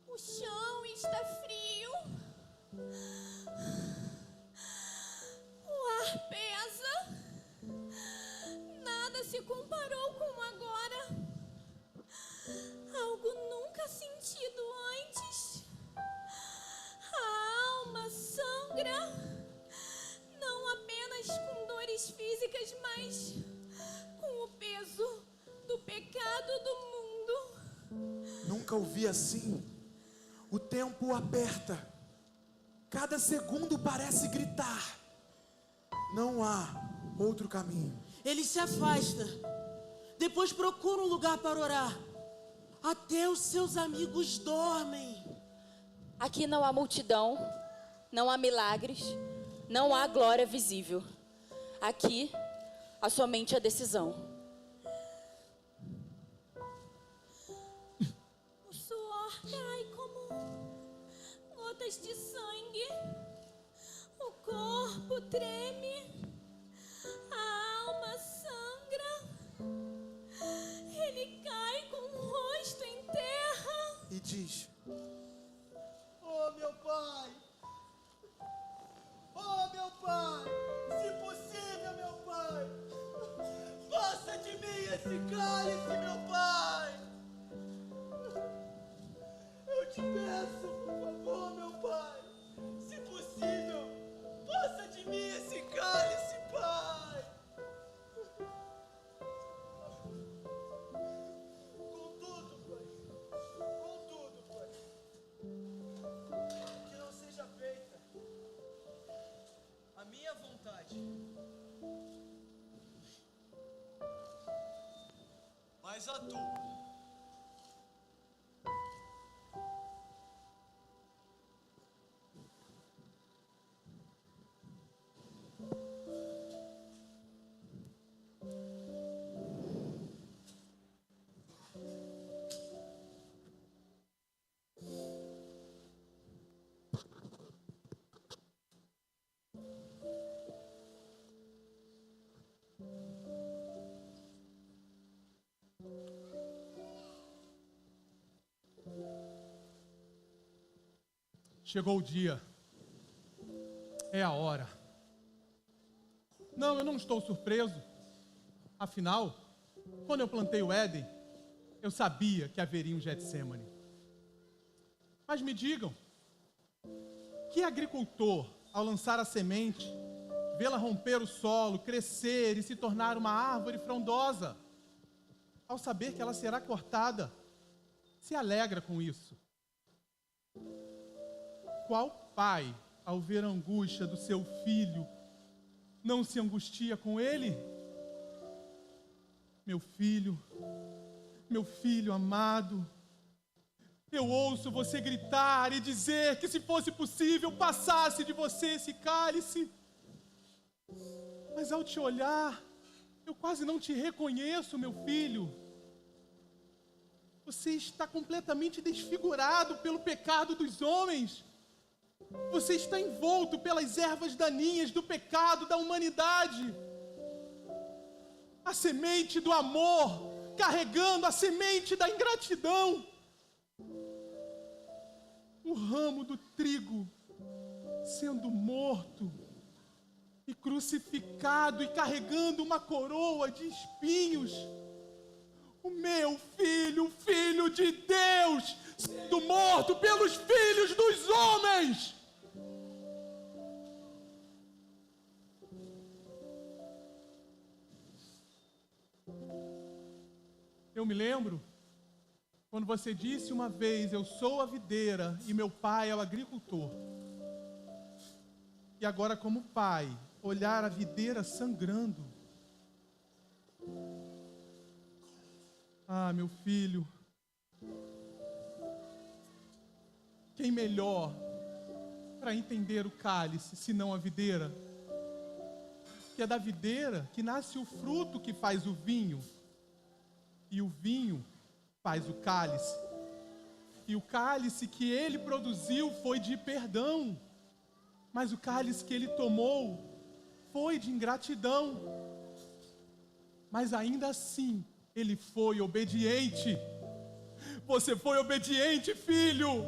O chão está frio. O ar pesa. Nada se comparou com agora. Algo nunca sentido antes. A alma sangra. Não apenas com dores físicas, mas com o peso do pecado do mundo. Nunca ouvi assim. O tempo aperta. Cada segundo parece gritar. Não há outro caminho. Ele se afasta. Depois procura um lugar para orar. Até os seus amigos dormem. Aqui não há multidão, não há milagres, não há glória visível. Aqui há somente a decisão. O suor cai como gotas de sangue. O corpo treme. A alma sangra. Ele cai com o rosto em terra. E diz: Oh, meu pai! Oh, meu pai! Se possível, meu pai! Passa de mim esse cálice, meu pai! Eu te peço, por favor, meu pai! Se possível, passa de mim esse cálice, pai! Contudo, pai, que não seja feita a minha vontade, mas a tua. Chegou o dia. É a hora. Não, eu não estou surpreso. Afinal, quando eu plantei o Éden, eu sabia que haveria um Getsemane. Mas me digam, que agricultor, ao lançar a semente, vê-la romper o solo, crescer e se tornar uma árvore frondosa, ao saber que ela será cortada, se alegra com isso? Qual pai, ao ver a angústia do seu filho, não se angustia com ele? Meu filho amado, eu ouço você gritar e dizer que, se fosse possível, passasse de você esse cálice. Mas ao te olhar, eu quase não te reconheço, meu filho. Você está completamente desfigurado pelo pecado dos homens. Você está envolto pelas ervas daninhas do pecado da humanidade. A semente do amor carregando a semente da ingratidão. O ramo do trigo sendo morto e crucificado e carregando uma coroa de espinhos. O meu filho, o Filho de Deus, sendo morto pelos filhos dos homens. Eu me lembro quando você disse uma vez: eu sou a videira e meu pai é o agricultor. E agora, como pai, olhar a videira sangrando Ah, meu filho, quem melhor para entender o cálice, senão a videira? Que é da videira que nasce o fruto que faz o vinho, e o vinho faz o cálice. E o cálice que ele produziu foi de perdão, mas o cálice que ele tomou foi de ingratidão. Mas ainda assim, ele foi obediente. Você foi obediente, filho.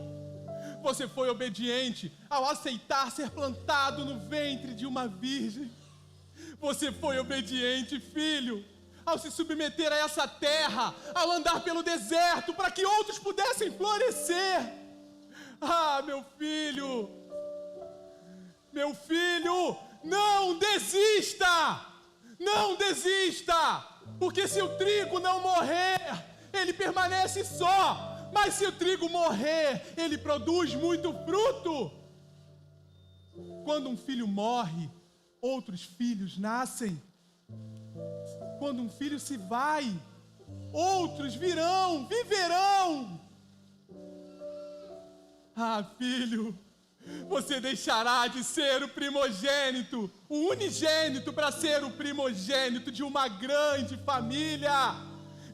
Você foi obediente ao aceitar ser plantado no ventre de uma virgem. Você foi obediente, filho, ao se submeter a essa terra, ao andar pelo deserto, para que outros pudessem florescer. Ah, meu filho, não desista! Não desista! Porque se o trigo não morrer, ele permanece só. Mas se o trigo morrer, ele produz muito fruto. Quando um filho morre, outros filhos nascem. Quando um filho se vai, outros viverão. Ah, filho, você deixará de ser o primogênito, o unigênito, para ser o primogênito de uma grande família.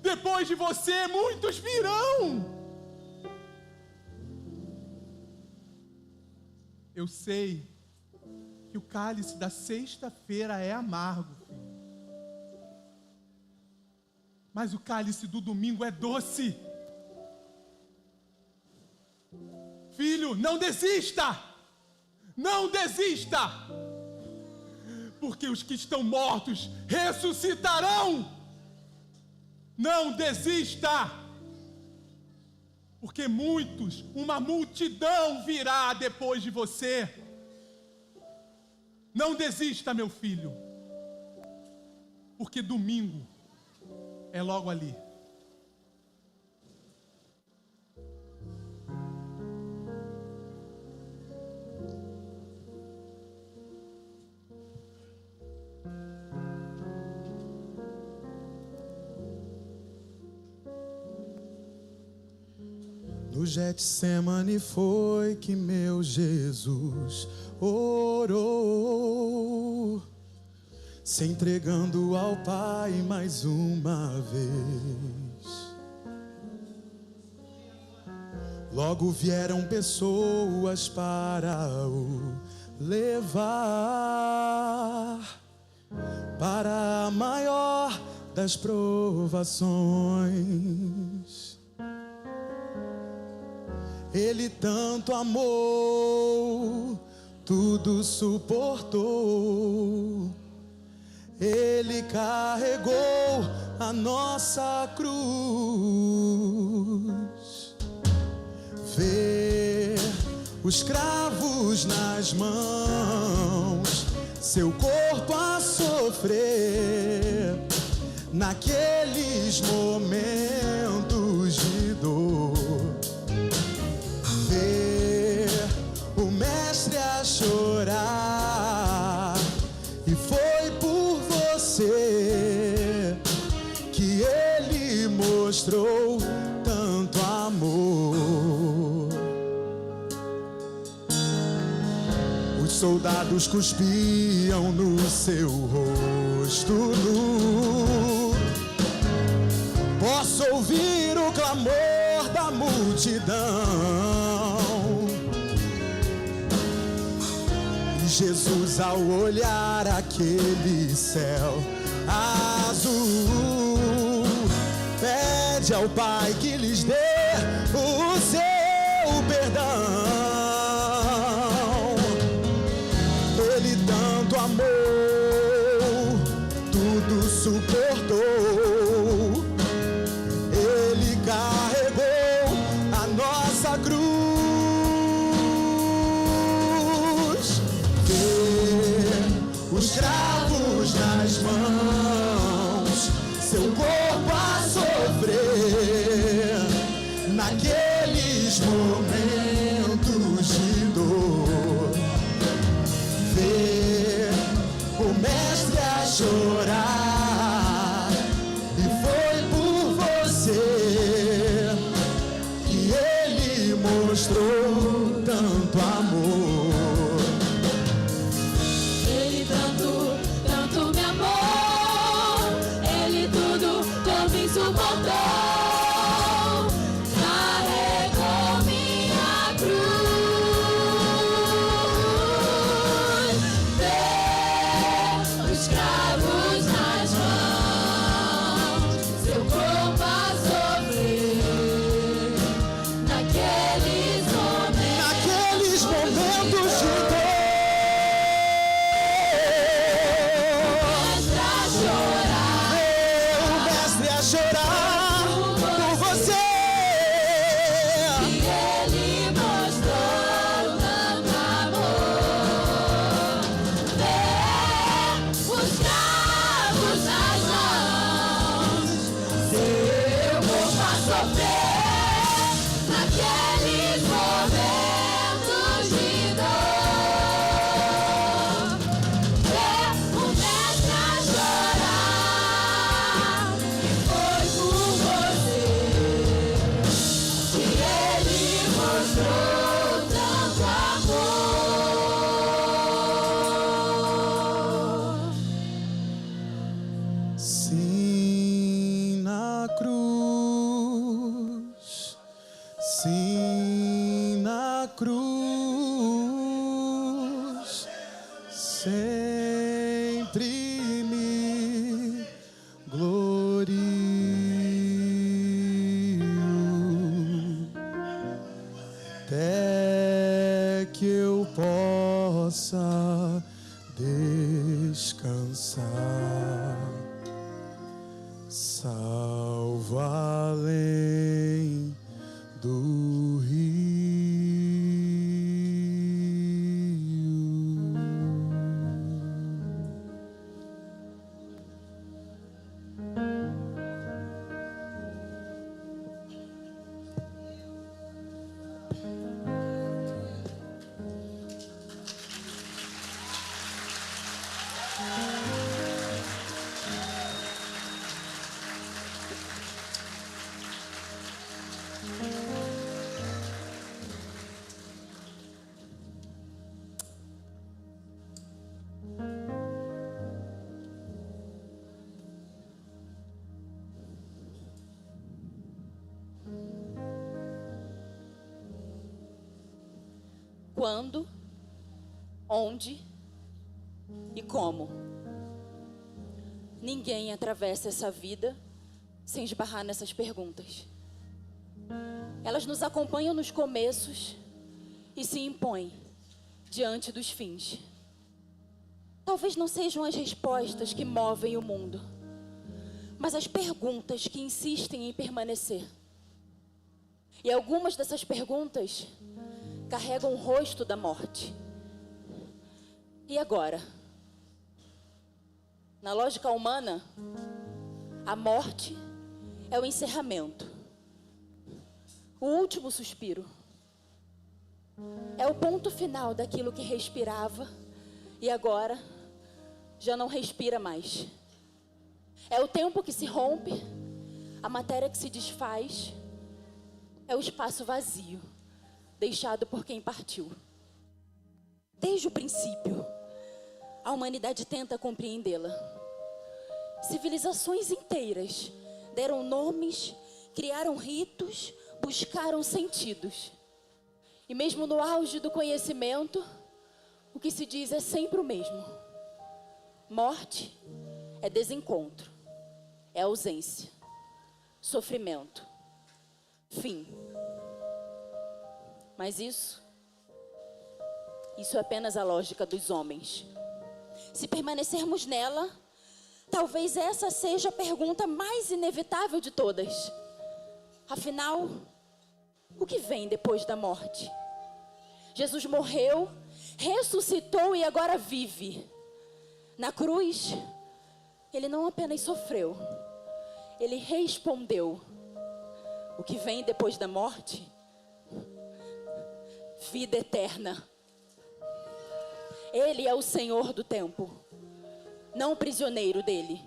Depois de você, muitos virão. Eu sei que o cálice da sexta-feira é amargo, filho. Mas o cálice do domingo é doce. Filho, não desista! Não desista! Porque os que estão mortos ressuscitarão! Não desista! Porque uma multidão virá depois de você. Não desista, meu filho. Porque domingo é logo ali. No Getsemane foi que meu Jesus orou, se entregando ao Pai mais uma vez. Logo vieram pessoas para o levar para a maior das provações. Ele tanto amou, tudo suportou. Ele carregou a nossa cruz. Ver os cravos nas mãos, seu corpo a sofrer, naqueles momentos de dor. Ver o mestre a chorar, e foi por você que ele mostrou tanto amor. Os soldados cuspiam no seu rosto nu. Posso ouvir o clamor da multidão. E Jesus, ao olhar aquele céu azul, pede ao Pai que lhes dê o seu perdão. Ele tanto amou, tudo suportou. Ele carregou a nossa cruz. Ver os cravos nas mãos, seu corpo a sofrer, naqueles momentos de dor. Ver o mestre a chorar, e foi por você cruz, sim, na cruz, sempre me glorio, até que eu possa descansar, salvo além do rio. Quando, onde e como. Ninguém atravessa essa vida sem esbarrar nessas perguntas. Elas nos acompanham nos começos e se impõem diante dos fins. Talvez não sejam as respostas que movem o mundo, mas as perguntas que insistem em permanecer. E algumas dessas perguntas carregam o rosto da morte. E agora? Na lógica humana, a morte é o encerramento, o último suspiro. É o ponto final daquilo que respirava e agora já não respira mais. É o tempo que se rompe, a matéria que se desfaz, é o espaço vazio deixado por quem partiu. Desde o princípio, a humanidade tenta compreendê-la. Civilizações inteiras deram nomes, criaram ritos, buscaram sentidos. E mesmo no auge do conhecimento, o que se diz é sempre o mesmo. Morte é desencontro, é ausência, sofrimento, fim. Mas isso é apenas a lógica dos homens. Se permanecermos nela, talvez essa seja a pergunta mais inevitável de todas. Afinal, o que vem depois da morte? Jesus morreu, ressuscitou e agora vive. Na cruz, ele não apenas sofreu, ele respondeu. O que vem depois da morte? Vida eterna. Ele é o Senhor do tempo, não prisioneiro dele.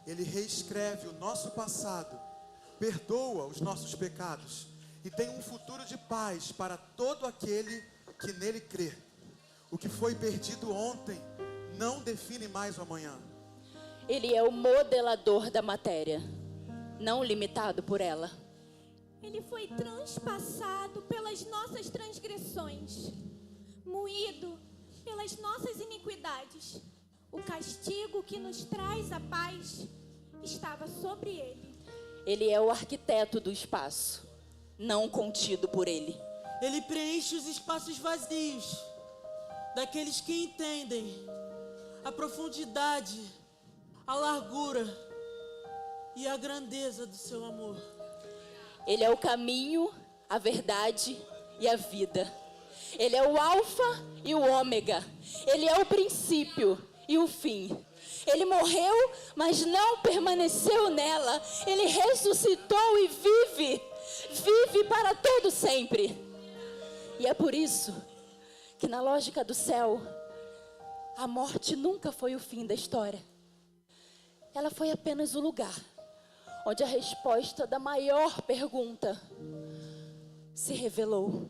Ele reescreve o nosso passado, perdoa os nossos pecados e tem um futuro de paz para todo aquele que nele crê. O que foi perdido ontem não define mais o amanhã. Ele é o modelador da matéria, não limitado por ela. Ele foi transpassado pelas nossas transgressões, moído pelas nossas iniquidades. O castigo que nos traz a paz estava sobre ele. Ele é o arquiteto do espaço, não contido por ele. Ele preenche os espaços vazios daqueles que entendem a profundidade, a largura e a grandeza do seu amor. Ele é o caminho, a verdade e a vida. Ele é o alfa e o ômega. Ele é o princípio e o fim. Ele morreu, mas não permaneceu nela. Ele ressuscitou e vive. Vive para todo sempre. E é por isso que na lógica do céu, a morte nunca foi o fim da história. Ela foi apenas o lugar onde a resposta da maior pergunta se revelou.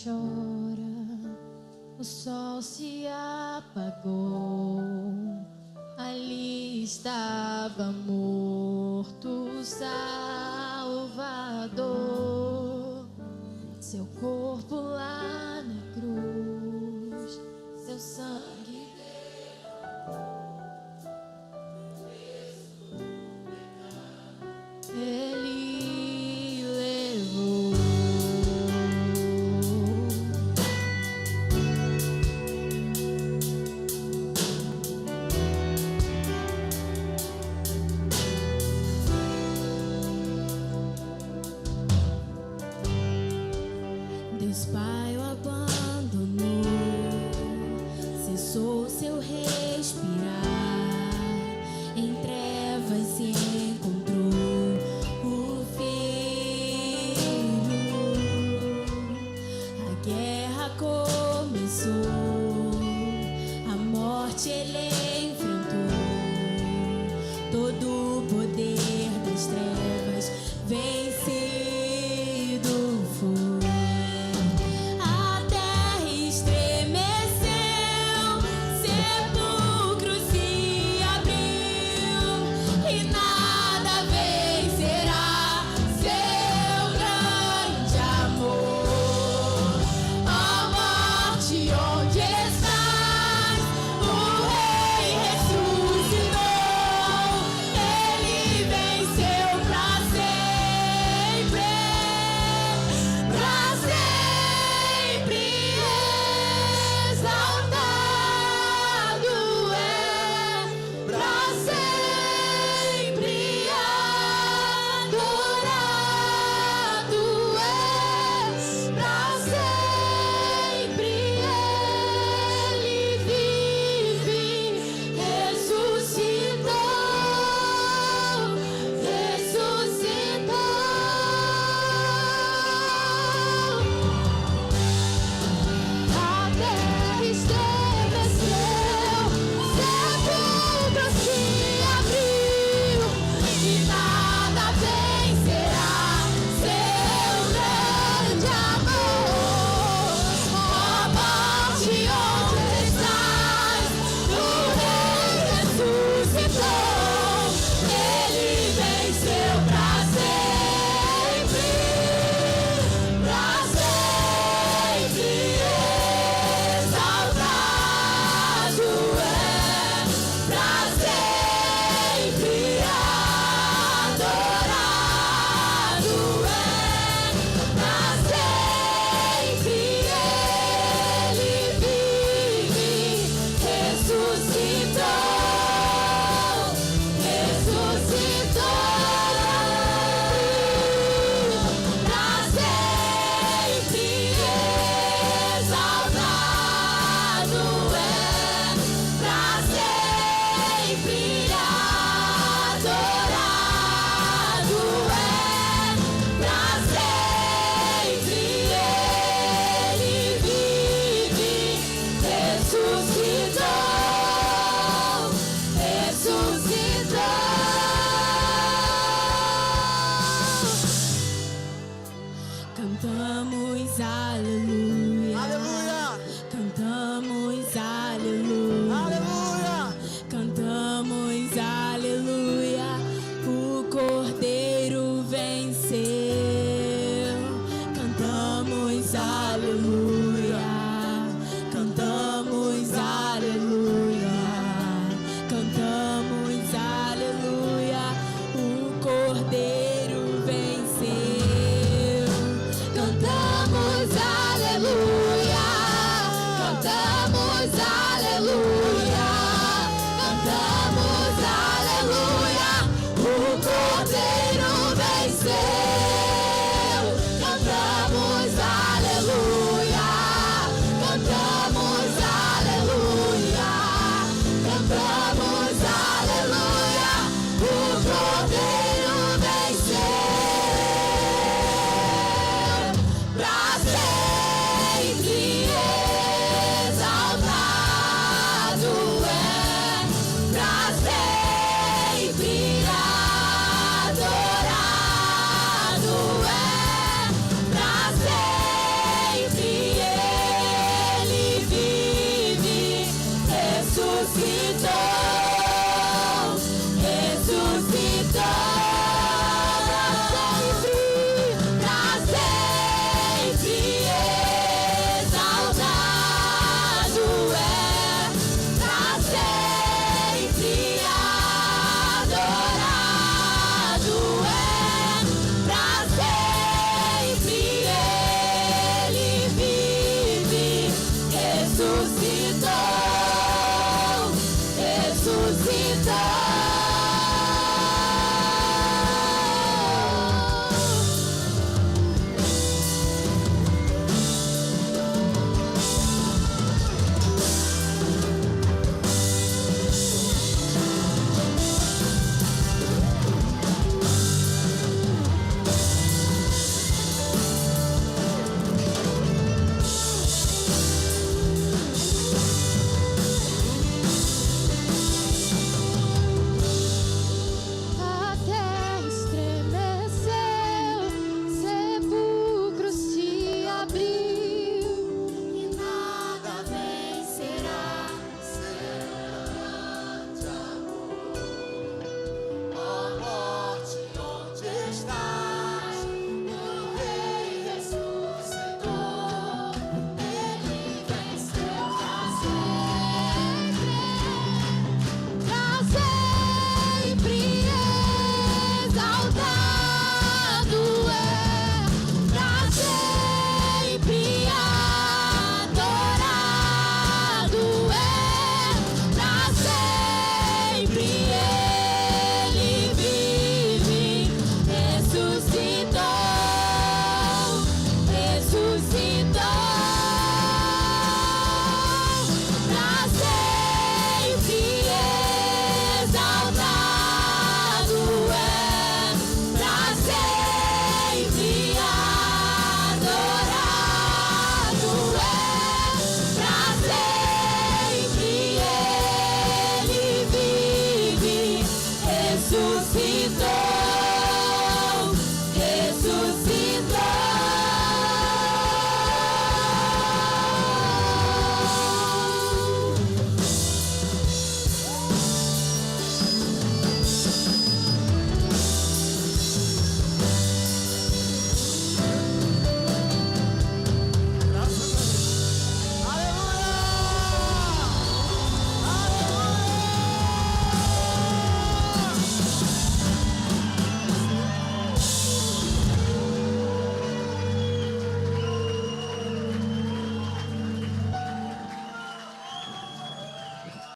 chora, o sol se apagou. Ali estava morto o Salvador. Seu corpo lá na cruz, seu sangue Ele levou. Deus Pai o abandonou, cessou seu respirar, em trevas se encontrou o Filho. A guerra começou, a morte ele enfrentou, todo o poder das trevas veio.